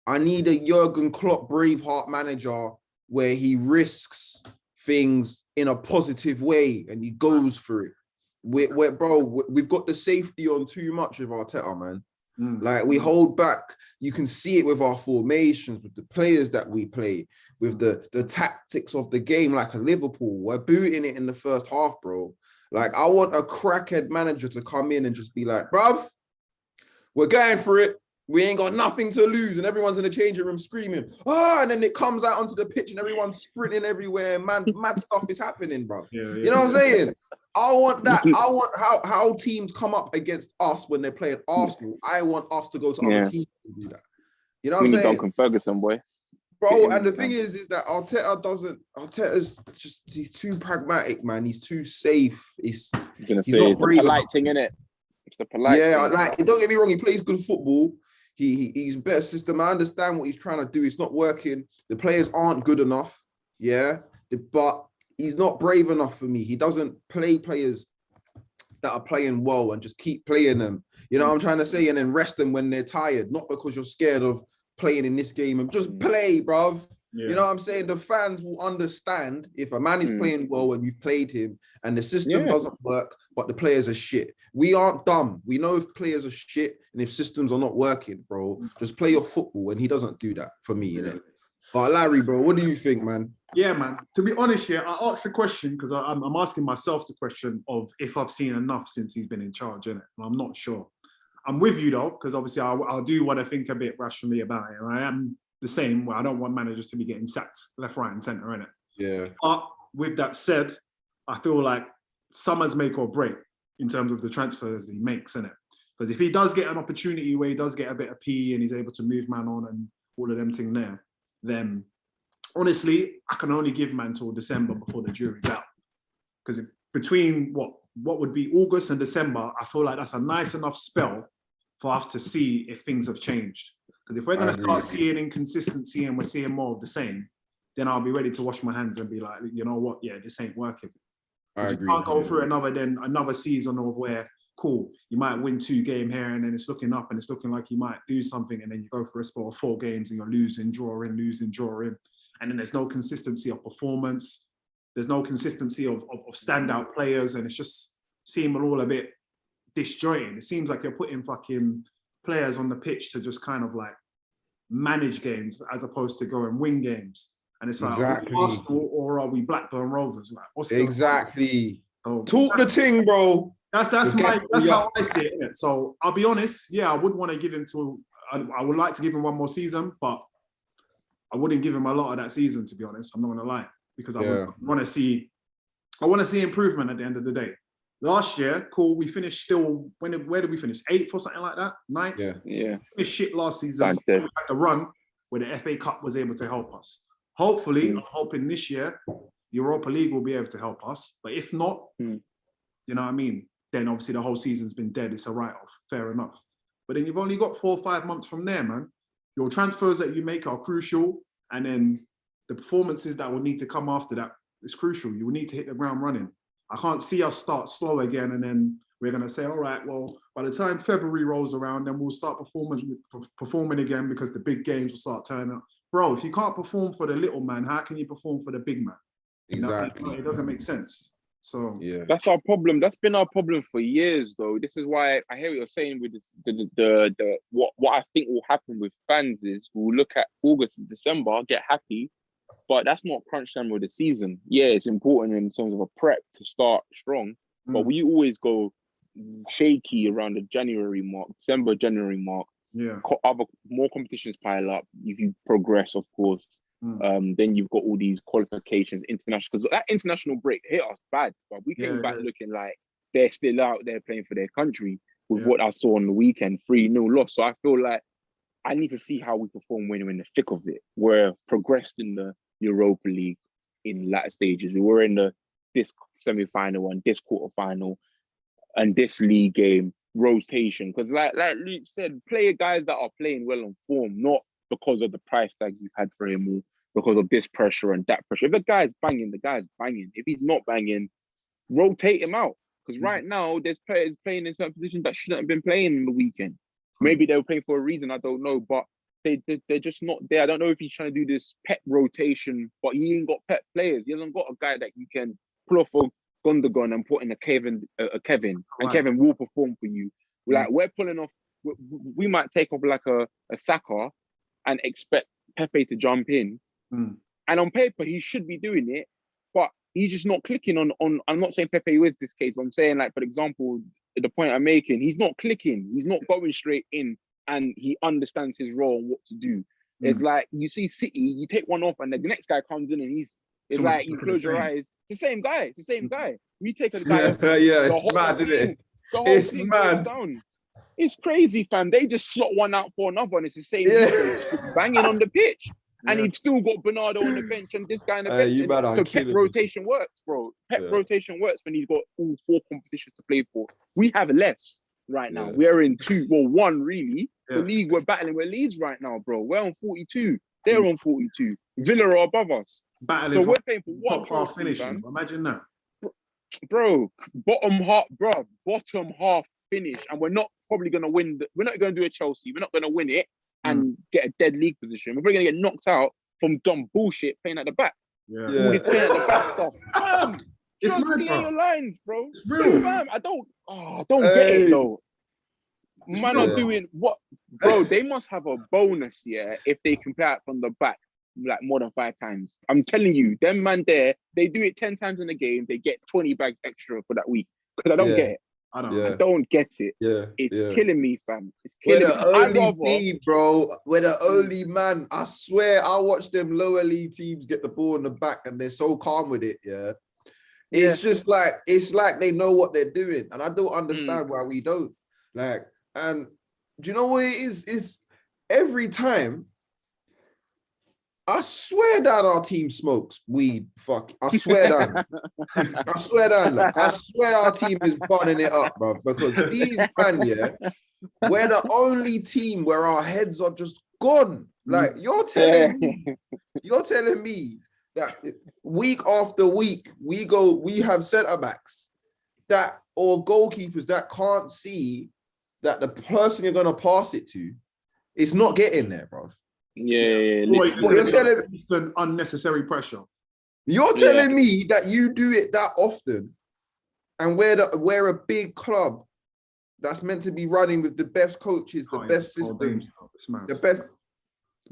I need a Jurgen Klopp Braveheart manager where he risks things in a positive way and he goes for it. We've got the safety on too much with Arteta, man. Like we hold back. You can see it with our formations, with the players that we play, with the tactics of the game. Like a Liverpool, we're booting it in the first half, bro. Like I want a crackhead manager to come in and just be like, bruv, we're going for it. We ain't got nothing to lose, and everyone's in the changing room screaming, and then it comes out onto the pitch and everyone's sprinting everywhere, and mad stuff is happening, bro. You know what I'm saying? I want that. I want how teams come up against us when they're playing Arsenal. I want us to go to other teams and do that. You know what I'm saying? Duncan Ferguson, boy. Bro, and the thing is that Arteta's just, he's too pragmatic, man. He's too safe. He's not the polite thing, innit? It's the polite thing. Like, don't get me wrong, he plays good football. He's better system. I understand what he's trying to do. It's not working. The players aren't good enough. Yeah. But he's not brave enough for me. He doesn't play players that are playing well and just keep playing them. You know what I'm trying to say? And then rest them when they're tired. Not because you're scared of playing in this game and just play, bruv. Yeah. You know what I'm saying? The fans will understand if a man is playing well and you've played him and the system doesn't work, but the players are shit. We aren't dumb. We know if players are shit and if systems are not working, bro, just play your football. And he doesn't do that for me, you know. But Larry, bro, what do you think, man? Yeah, man. To be honest, I asked the question because I'm asking myself the question of if I've seen enough since he's been in charge, innit? And I'm not sure. I'm with you though, because obviously I do want to think a bit rationally about it. And I am the same where I don't want managers to be getting sacked left, right, and centre, innit? Yeah. But with that said, I feel like summer's make or break in terms of the transfers he makes, innit? Because if he does get an opportunity where he does get a bit of P and he's able to move man on and all of them things there, then honestly, I can only give man till December before the jury's out. Because between what would be August and December, I feel like that's a nice enough spell for us to see if things have changed. Because if we're going to start seeing inconsistency and we're seeing more of the same, then I'll be ready to wash my hands and be like, you know what, yeah, this ain't working. I agree. You can't go through another season of where, cool, you might win 2 games here and then it's looking up and it's looking like you might do something and then you go for a spell of 4 games and you're losing, drawing. And then there's no consistency of performance. There's no consistency of standout players, and it's just seeming all a bit disjointed. It seems like you're putting fucking players on the pitch to just kind of like manage games as opposed to go and win games. And it's like, are we Arsenal or are we Blackburn Rovers? Like, what's exactly. So, talk the thing, bro. That's how I see it, innit? So I'll be honest, yeah, I would want to give him I would like to give him one more season, but I wouldn't give him a lot of that season, to be honest. I'm not gonna lie, because I want to see improvement at the end of the day. Last year, cool, we finished still. Where did we finish? 8th or something like that? 9th? Yeah. We finished shit last season. We had the run where the FA Cup was able to help us. Hopefully, I'm hoping this year, Europa League will be able to help us. But if not, you know what I mean? Then obviously the whole season's been dead. It's a write-off. Fair enough. But then you've only got 4 or 5 months from there, man. Your transfers that you make are crucial. And then the performances that will need to come after that is crucial. You will need to hit the ground running. I can't see us start slow again and then we're going to say, all right, well, by the time February rolls around, then we'll start performing again because the big games will start turning up. Bro, if you can't perform for the little man, how can you perform for the big man? Exactly. You know, it doesn't make sense. So yeah, that's our problem. That's been our problem for years, though. This is why I hear what you're saying with this, what I think will happen with fans is we'll look at August and December, get happy, but that's not crunch time of the season. Yeah, it's important in terms of a prep to start strong, but we always go shaky around the January mark, January mark. Yeah, more competitions pile up. If you progress, of course. Then you've got all these qualifications, international, because that international break hit us bad, but we came back looking like they're still out there playing for their country with what I saw on the weekend, 3-0 loss. So I feel like I need to see how we perform when we're in the thick of it. We're progressed in the Europa League in latter stages. We were in this semi-final and this quarter-final and this league game rotation. Because like Luke said, play guys that are playing well on form, not because of the price tag you've had for him or because of this pressure and that pressure. If the guy's banging, the guy's banging. If he's not banging, rotate him out. Because right now, there's players playing in certain positions that shouldn't have been playing in the weekend. Maybe they were playing for a reason, I don't know. But they're just not there. I don't know if he's trying to do this pet rotation, but he ain't got pet players. He hasn't got a guy that you can pull off a Gundogan and put in a Kevin. And Kevin will perform for you. Like, we're pulling off, we might take off like a Saka and expect Pepe to jump in. And on paper, he should be doing it, but he's just not clicking on. I'm not saying Pepe is this case, but I'm saying, like, for example, the point I'm making, he's not clicking. He's not going straight in and he understands his role and what to do. It's like, you see City, you take one off and the next guy comes in and it's like, you close your eyes. It's the same guy. It's the same guy. We take a guy off. It's mad, isn't it? It's mad. It's crazy, fam. They just slot one out for another, and it's the same banging on the pitch. And you've still got Bernardo on the bench and this guy on the bench. So pep rotation works, bro. Pep rotation works when he's got all 4 competitions to play for. We have less right now. We're in 2, well, 1 really. The league, we're battling with Leeds right now, bro. We're on 42. They're on 42. Villa are above us. Battling so we're playing for one top half finishing. Imagine that. Bro, bottom half finish. And we're not probably going to win. We're not going to do a Chelsea. We're not going to win it and get a dead league position. We're probably going to get knocked out from dumb bullshit playing at the back. All this playing at the back stuff. It's just clear your lines, bro. It's real. Fam, I don't get it though. Man are doing what, bro? They must have a bonus, if they can play out from the back like more than 5 times. I'm telling you, them man there, they do it 10 times in a game. They get 20 bags extra for that week because I don't get it. I don't get it. It's killing me, fam. It's killing me. We're the only team, bro. We're the only man. I swear, I watch them lower league teams get the ball in the back and they're so calm with it. It's just like, it's like they know what they're doing, and I don't understand why we don't. Like, and do you know what it is? It's every time. I swear that our team smokes weed. Fuck. I swear that. I swear that. Like, I swear our team is burning it up, bro. Because these man, we're the only team where our heads are just gone. Like, you're telling me that week after week we have centre backs that or goalkeepers that can't see that the person you're gonna pass it to is not getting there, bro. You're telling me unnecessary pressure. You're telling me that you do it that often, and we're a big club that's meant to be running with the best coaches, the best systems, the best.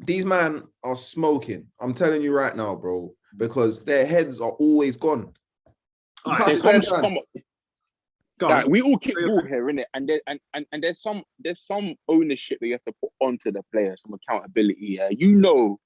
These man are smoking. I'm telling you right now, bro, because their heads are always gone. Go Like, on. we all kick ball here, innit? And there's some ownership that you have to put onto the player, some accountability. Yeah, you know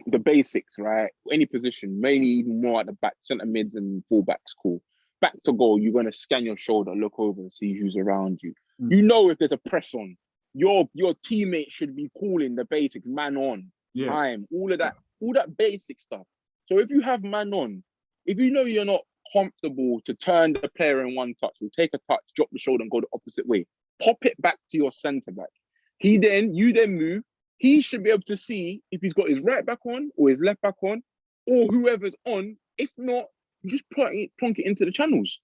the basics, right? Any position, mainly even more at the back, centre mids and fullbacks, cool. Back to goal, you're gonna scan your shoulder, look over, and see who's around you. You know if there's a press on, your teammate should be calling the basics, man on, time, all that basic stuff. So if you have man on, if you know you're not comfortable to turn the player in one touch, or take a touch, drop the shoulder and go the opposite way, pop it back to your centre back. You then move. He should be able to see if he's got his right back on or his left back on, or whoever's on. If not, you just plonk it into the channels.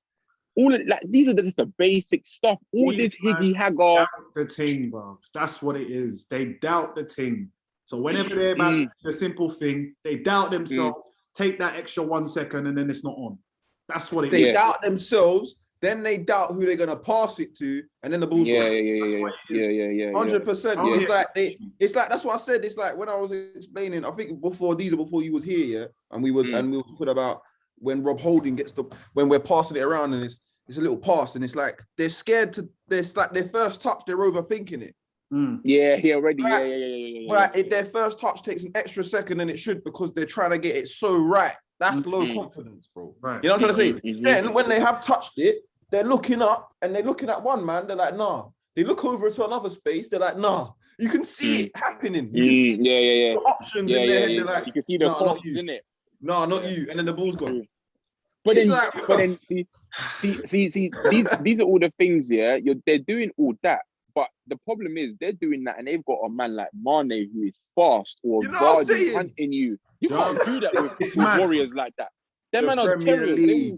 All of, like, these are just the basic stuff. All this higgy hagger. Doubt the thing, bro. That's what it is. They doubt the thing. So whenever they're about to do the simple thing, they doubt themselves. Take that extra 1 second, and then it's not on. That's what it is. They doubt themselves. Then they doubt who they're gonna pass it to, and then the ball's gone. Yeah. 100%. It's like that's what I said. It's like when I was explaining. I think before you was here, yeah, and we were talking about when Rob Holding when we're passing it around and it's a little pass, and it's like they're scared to. It's like their first touch, they're overthinking it. Already. Right, if their first touch takes an extra second than it should because they're trying to get it so right. That's low confidence, bro. Right. You know what I'm trying to say? Then when they have touched it, they're looking up and they're looking at one man. They're like, nah. They look over to another space. They're like, nah. You can see it happening. You can see the options in their head. They're like, you can see the crosses in it. No, not you. And then the ball's gone. But then, see, these are all the things. Yeah, they're doing all that. But the problem is they're doing that, and they've got a man like Mane who is fast, or Vardy hunting you. You can't do that with warriors like that. Them man are terriers.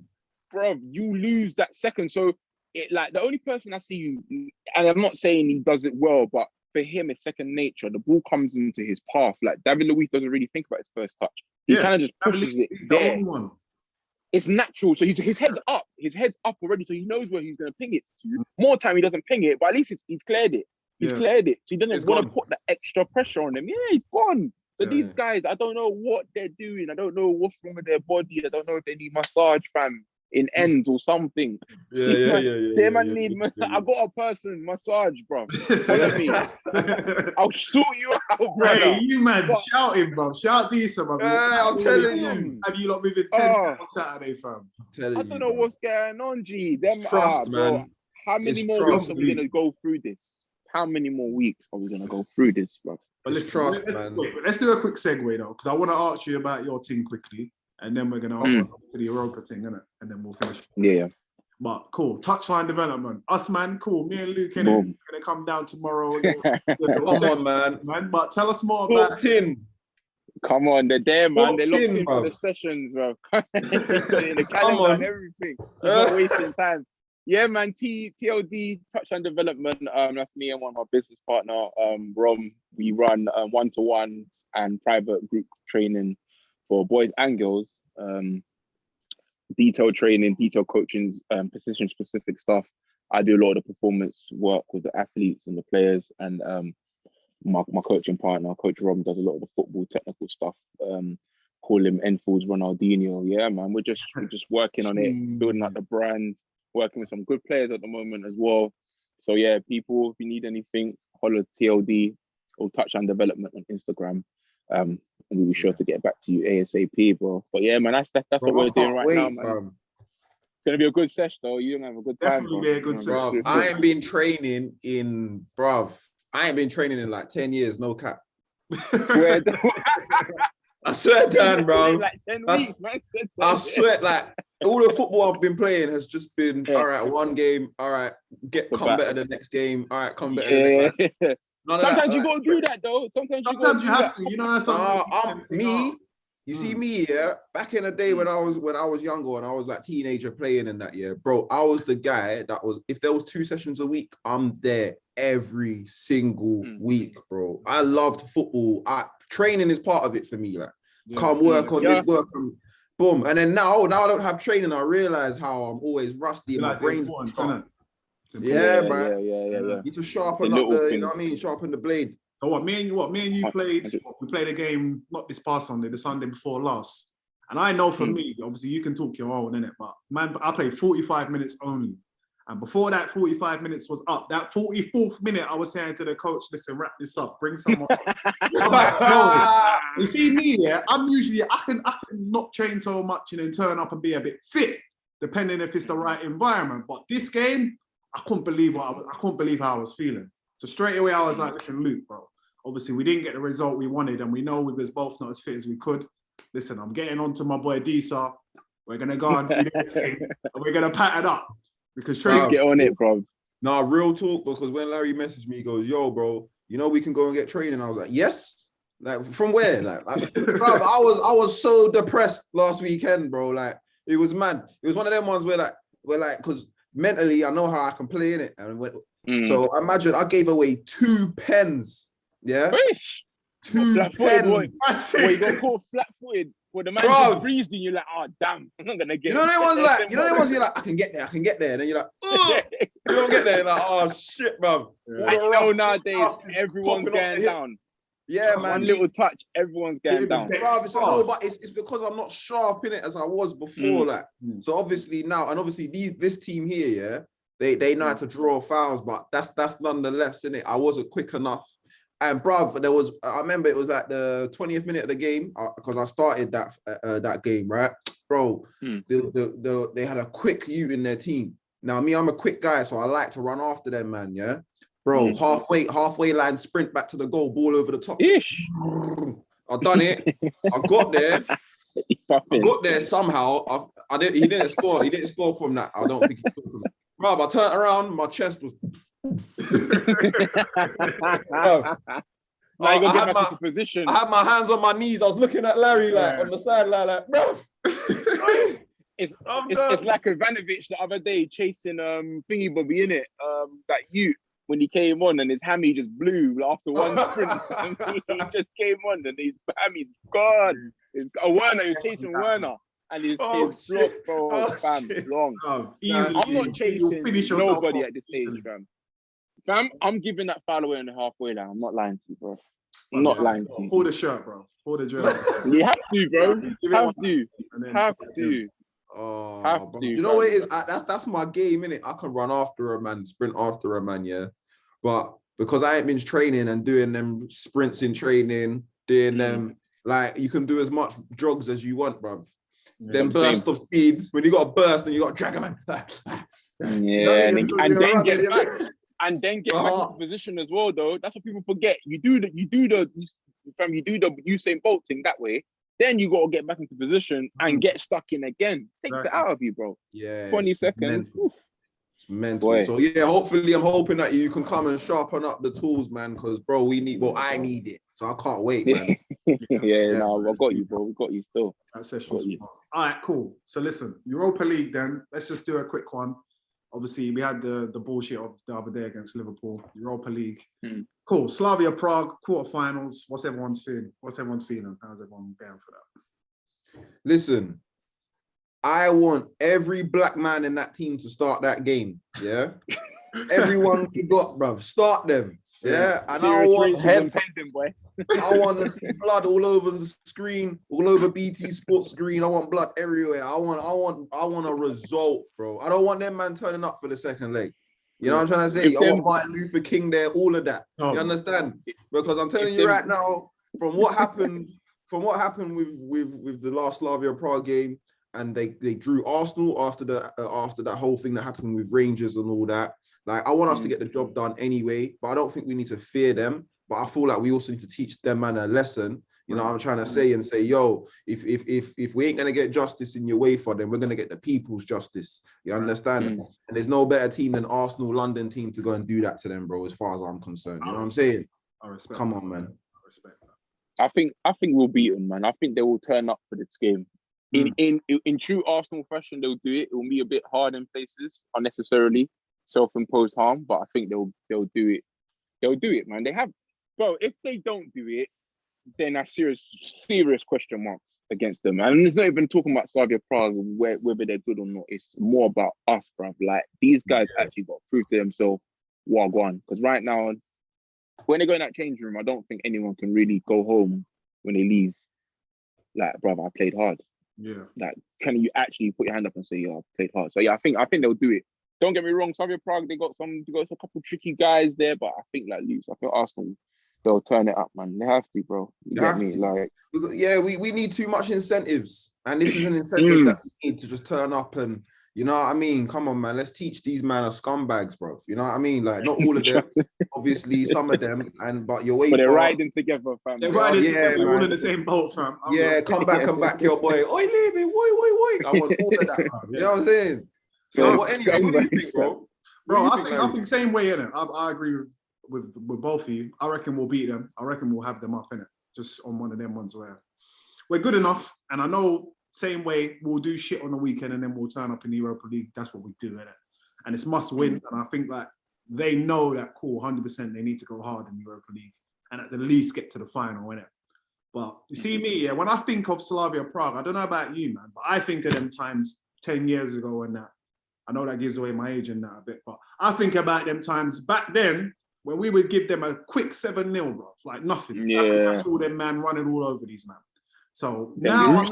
Bro, you lose that second. So the only person I see you, and I'm not saying he does it well, but for him it's second nature. The ball comes into his path. Like David Luiz doesn't really think about his first touch. He kind of just pushes it there. It's natural. So his head's up. His head's up already, so he knows where he's going to ping it to. More time he doesn't ping it, but at least he's cleared it. He's cleared it. So he doesn't want to put the extra pressure on him. Yeah, he's gone. So these guys, I don't know what they're doing. I don't know what's wrong with their body. I don't know if they need massage, fam, in ends or something. They man need. I got a person massage, bro. Follow me. I'll sort you out, brother. Hey, you man, shouting, bro. Shout decent, bro. I'm telling you. Have you lot moving 10 on Saturday, fam? I don't know what's going on, G. Them trust, man. Bro. How many more weeks are we gonna go through this? How many more weeks are we gonna go through this, bro? But let's do a quick segue though, because I want to ask you about your team quickly, and then we're gonna to the Europa thing, innit? And then we'll finish. Yeah. But cool, touchline development. Us, man, cool. Me and Luke, innit? We're gonna come down tomorrow. Come on, man. But tell us more about. Come on, they're there, man. They're locked in for the sessions, bro. In the calendar and everything. You're not wasting time. Yeah, man. TLD, touchline development. That's me and one of my business partner, Rom. We run one-to-ones and private group training for boys and girls. Detailed training, detailed coaching, position-specific stuff. I do a lot of the performance work with the athletes and the players, and my coaching partner, Coach Rom, does a lot of the football technical stuff. Call him Enfield's Ronaldinho. Yeah, man. We're just working on it, building up the brand, working with some good players at the moment as well. So yeah, people, if you need anything, holler TLD or Touchline Development on Instagram. And we'll be sure to get back to you ASAP, bro. But yeah, man, that's what we're doing right now, man. It's gonna be a good sesh though. You're gonna have a good time. Definitely be a good sesh. I ain't been training in like 10 years, no cap. Swear. I swear down, bro. Like 10 weeks, man. I swear, like all the football I've been playing has just been all right. One game, all right. Come better the next game, all right. Come better the next. Sometimes you gotta do that though. Sometimes you have to. You know, that's something. You see me, yeah. Back in the day when I was younger and I was like teenager playing in that, yeah, bro. I was the guy that was. If there was 2 sessions a week, I'm there every single week, bro. I loved football. Training is part of it for me. Like, come work on this, work on. Boom. And then now I don't have training. I realize how I'm always rusty and my brain's sharp. Yeah, man. Yeah. Need to sharpen up the, you know what I mean? Sharpen the blade. So what me and you played? We played a game not this past Sunday, the Sunday before last. And I know for me, obviously you can talk your own, innit? But man, I played 45 minutes only. And before that 45 minutes was up, that 44th minute, I was saying to the coach, listen, wrap this up, bring someone up. I'm like, no. You see me, yeah, I'm usually, I can not train so much and then turn up and be a bit fit, depending if it's the right environment. But this game, I couldn't believe how I was feeling. So straight away, I was like, listen, Luke, bro, obviously we didn't get the result we wanted and we know we was both not as fit as we could. Listen, I'm getting on to my boy Disa. We're going to go and do this thing and we're going to pat it up. Because get on it, bro. Nah, real talk, because when Larry messaged me, he goes, yo, bro, you know we can go and get training. I was like, yes? Like, from where? Like bro, I was so depressed last weekend, bro. Like, it was mad. It was one of them ones where because mentally, I know how I can play in it. So imagine I gave away 2 pens. Yeah? Fish. 2 pens. Boy, you got caught flat-footed. Well, the man just breezed in, you're like, oh, damn, I'm not going to get it. You know them ones you're like, I can get there. And then you're like, oh, you don't get there. You're like, oh, shit, bro. Yeah. Nowadays, everyone's going down. Yeah, man. One little touch, everyone's going down. Bro, but it's because I'm not sharp in it as I was before. So obviously now, and obviously this team here, yeah, they know how to draw fouls, but that's nonetheless, innit? I wasn't quick enough. And bruv, I remember it was like the 20th minute of the game, because I started that game, right? Bro, they had a quick youth in their team. Now, me, I'm a quick guy, so I like to run after them, man, yeah? Bro, halfway line sprint back to the goal, ball over the top. Ish. I done it. I got there. Somehow. He didn't score. He didn't score from that. I don't think he scored from that. Bruv, I turned around, my chest was... Now you gotta get back into position. I had my hands on my knees. I was looking at Larry on the sideline, like, bro. It's like Ivanovic the other day chasing Thingy Bobby, innit? That youth when he came on and his hammy just blew after one sprint. He just came on and his hammy's gone. Werner, he was chasing Werner. And his block, bro, fam, long. I'm not chasing nobody at this stage, fam. Fam, I'm giving that foul away on the halfway line. I'm not lying to you, bro. I'm not lying to you. Pull the shirt, bro. Pull the jersey. You have to, bro. Have to. Oh, bro. You know what it is? That's my game, innit? I can run after a man, sprint after a man, yeah. But because I ain't been training and doing them sprints in training, doing them, like, you can do as much drugs as you want, bro. Then burst of speeds. When you got a burst and you got to drag a man. And then get back. And then get back into position as well, though. That's what people forget. You do the Usain Bolt thing that way. Then you got to get back into position and get stuck in again. Takes it out of you, bro. Yeah. 20 seconds. It's mental. Boy. So yeah, hopefully I'm hoping that you can come and sharpen up the tools, man. Because bro, I need it. So I can't wait, man. No, I got you, bro. We got you still. That session's all right, cool. So listen, Europa League then. Let's just do a quick one. Obviously, we had the bullshit of the other day against Liverpool. Europa League. Cool. Slavia Prague, quarterfinals. What's everyone's feeling? How's everyone going for that? Listen, I want every black man in that team to start that game. Yeah. Everyone you got, bruv. Start them. Yeah. And I want I want to see blood all over the screen, all over BT Sports screen. I want blood everywhere. I want a result, bro. I don't want them man turning up for the second leg. You know what I'm trying to say? I want Martin Luther King there, all of that. You understand? Because I'm telling you right now, from what happened with the last Slavia Prague game, and they drew Arsenal after that whole thing that happened with Rangers and all that. Like, I want us to get the job done anyway, but I don't think we need to fear them. But I feel like we also need to teach them, man, a lesson. You know what I'm trying to say? And say, yo, if we ain't gonna get justice in your way for them, we're gonna get the people's justice. You understand? And there's no better team than Arsenal, London team to go and do that to them, bro. As far as I'm concerned, you know what I'm saying? I respect. Come on, man. I respect that. I think we'll beat them, man. I think they will turn up for this game. In true Arsenal fashion, they'll do it. It will be a bit hard in places, unnecessarily self-imposed harm, but I think they'll do it. They'll do it, man. They have, bro. If they don't do it, then that's serious question marks against them. And it's not even talking about Slavia Prague, whether they're good or not. It's more about us, bruv. Like, these guys actually got to prove to themselves what on. Because right now, when they go in that change room, I don't think anyone can really go home when they leave. Like, bruv, I played hard. Yeah. Like, can you actually put your hand up and say, "Yeah, I played hard"? So yeah, I think they'll do it. don't get me wrong, Slavia Prague, they got a couple tricky guys there, but I think like Luke, I think Arsenal, they'll turn it up, man. They have to, bro. You get me? Like, yeah, we need too much incentives, and this is an incentive that we need to just turn up and, you know what I mean? Come on, man. Let's teach these men are scumbags, bro. You know what I mean? Like, not all of them, obviously, some of them, but your way. But they're riding together, fam. They're riding together, all in the same boat, fam. Come back, your boy. Oi, leave it, oi. I want all of that, man. You know what I'm saying? So, what do you think, bro? Bro, I think same way, innit? I agree with both of you. I reckon we'll beat them. I reckon we'll have them up, innit? Just on one of them ones where we're good enough, and I know same way we'll do shit on the weekend and then we'll turn up in the Europa League. That's what we do, innit? And it's must win. And I think like they know that 100% they need to go hard in the Europa League and at the least get to the final, innit? But you see me, yeah, when I think of Slavia Prague, I don't know about you, man, but I think of them times 10 years ago and that. I know that gives away my age and that a bit, but I think about them times back then when we would give them a quick 7-0, bro, like nothing. Yeah. I saw them man running all over these man. So now,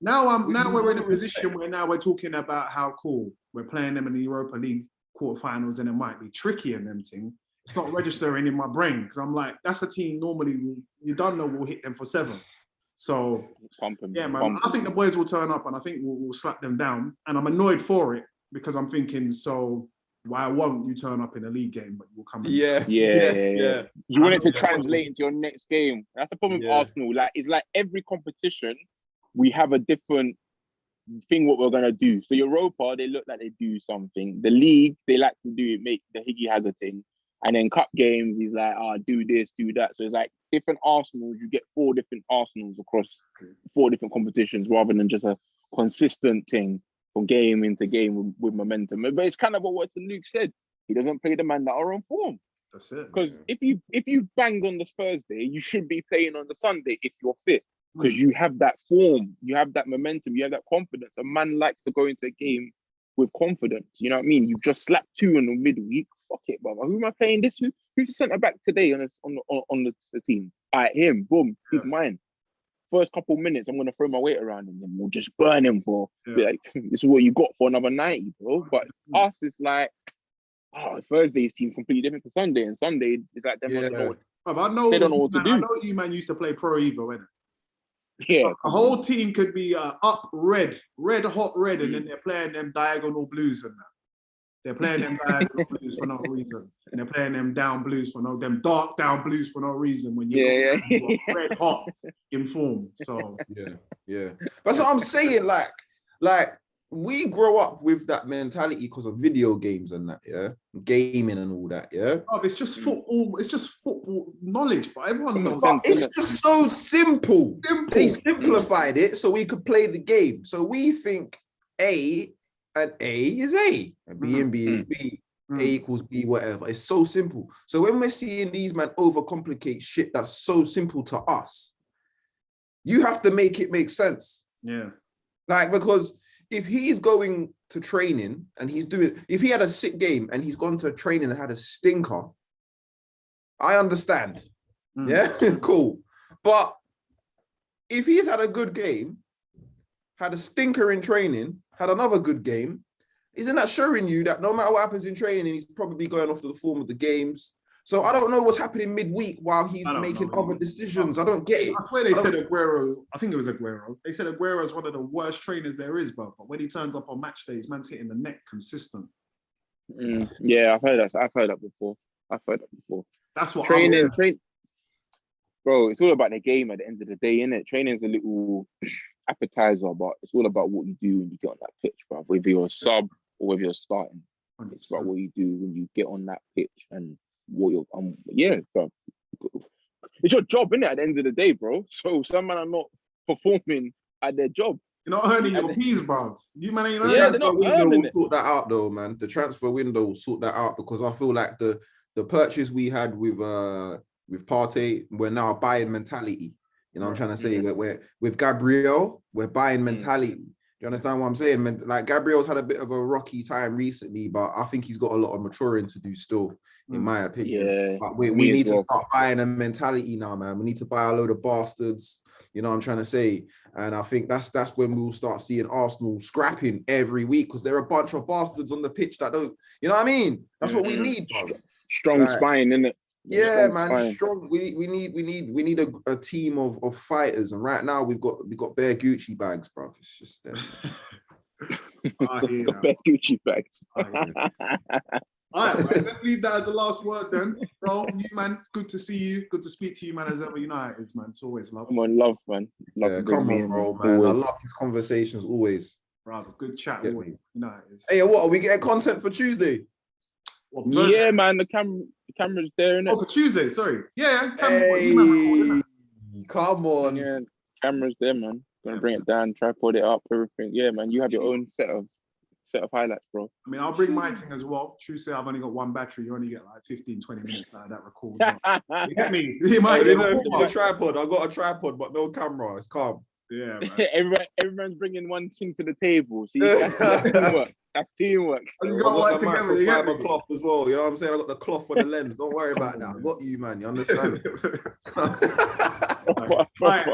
now we're in a position where now we're talking about how cool we're playing them in the Europa League quarterfinals, and it might be tricky in them thing. It's not registering in my brain because I'm like, that's a team normally you don't know we'll hit them for 7. So yeah, man, I think the boys will turn up and I think we'll slap them down. And I'm annoyed for it because I'm thinking, so why won't you turn up in a league game, but you'll come? Yeah. You want it to translate into your next game. That's the problem with Arsenal. Like, it's like every competition, we have a different thing what we're gonna do. So Europa, they look like they do something. The league, they like to do it, make the Higgy Hagger thing. And then cup games, he's like, do this, do that. So it's like different Arsenals. You get 4 different Arsenals across 4 different competitions rather than just a consistent thing from game into game with momentum. But it's kind of what Luke said. He doesn't play the man that are on form. That's it. Because if you bang on this Thursday, you should be playing on the Sunday if you're fit. Because you have that form, you have that momentum, you have that confidence. A man likes to go into a game with confidence. You know what I mean? You've just slapped 2 in the midweek. Fuck it, brother. Who am I playing this? Who's the centre back today on the team? All right, him. Boom. He's mine. First couple minutes, I'm gonna throw my weight around him and we'll just burn him for like this is what you got for another 90, bro. But us, it's like Thursday's team completely different to Sunday, and Sunday is like them. They don't know what to do. I know you man used to play Pro Evo, innit? Yeah, a whole team could be up red, hot red, and then they're playing them diagonal blues and that. They're playing them diagonal blues for no reason, and they're playing them down blues for them dark down blues for no reason. When you are red hot in form, so yeah. That's what I'm saying. Like we grow up with that mentality because of video games and that, gaming and all that, it's just football. It's just football knowledge, but everyone knows. But it's just so simple. They simplified it so we could play the game. So we think A and A is A, and B and B is B. A equals B, whatever. It's so simple. So when we're seeing these men overcomplicate shit that's so simple to us, you have to make it make sense. Yeah. Like, because if he's going to training and if he had a sick game and he's gone to training and had a stinker, I understand. Yeah, cool. But if he's had a good game, had a stinker in training, had another good game, isn't that showing you that no matter what happens in training, he's probably going off to the form of the games? So I don't know what's happening midweek while he's making other decisions. I don't get it. I swear they said Aguero, I think it was Aguero. They said Aguero is one of the worst trainers there is, but when he turns up on match days, man's hitting the net consistent. Yeah, I've heard that before. That's what training. Bro, it's all about the game at the end of the day, innit? Training's a little appetizer, but it's all about what you do when you get on that pitch, bro. Whether you're a sub or whether you're starting, 100%. It's about what you do when you get on that pitch and what you're. Bro. It's your job, innit? At the end of the day, bro. So some men are not performing at their job. You're not earning your peas, bro. You man ain't earning. Yeah, they're not earning it. Sort that out, though, man. The transfer window will sort that out, because I feel like the purchase we had with Partey, we're now buying mentality. You know what I'm trying to say? We're with Gabriel, we're buying mentality. you understand what I'm saying? Man, like Gabriel's had a bit of a rocky time recently, but I think he's got a lot of maturing to do still, in my opinion. Yeah, but we me as need to well. start buying a mentality now, man. We need to buy a load of bastards. You know what I'm trying to say? And I think that's when we'll start seeing Arsenal scrapping every week, because there are a bunch of bastards on the pitch that don't, you know what I mean? That's what we need, bro. Strong spine, innit? Yeah, man, strong. We need a team of fighters, and right now we've got bare Gucci bags, bro. It's just them. Bare Gucci bags. All right, man, let's leave that as the last word then, bro. You man, it's good to see you. Good to speak to you, man. As ever, you know how it is, man. It's always love. Come on, love, man. Love, yeah, come on, bro, man. Always. I love these conversations always. Brother, good chat. Always. You know how it is. Hey, what are we getting content for Tuesday? Yeah, man. The camera's there, innit? Oh, for Tuesday. Sorry. Yeah. Hey, come on. Yeah, camera's there, man. Gonna bring it down, tripod it up, everything. Yeah, man. You have your own set of highlights, bro. I mean, I'll bring my thing as well. True say I've only got one battery. You only get like 15, 20 minutes out of that record. You get me? You might get a tripod. I got a tripod, but no camera. It's calm. Yeah, man. Everyone's bringing one thing to the table. See, that's teamwork. That's teamwork. You got the microfiber cloth as well. You know what I'm saying? I got the cloth for the lens. Don't worry about that. I got you, man. You understand? Right.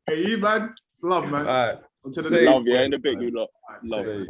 Hey, you, man. It's love, man. All right. Until the love, yeah. In a bit, good luck. Love.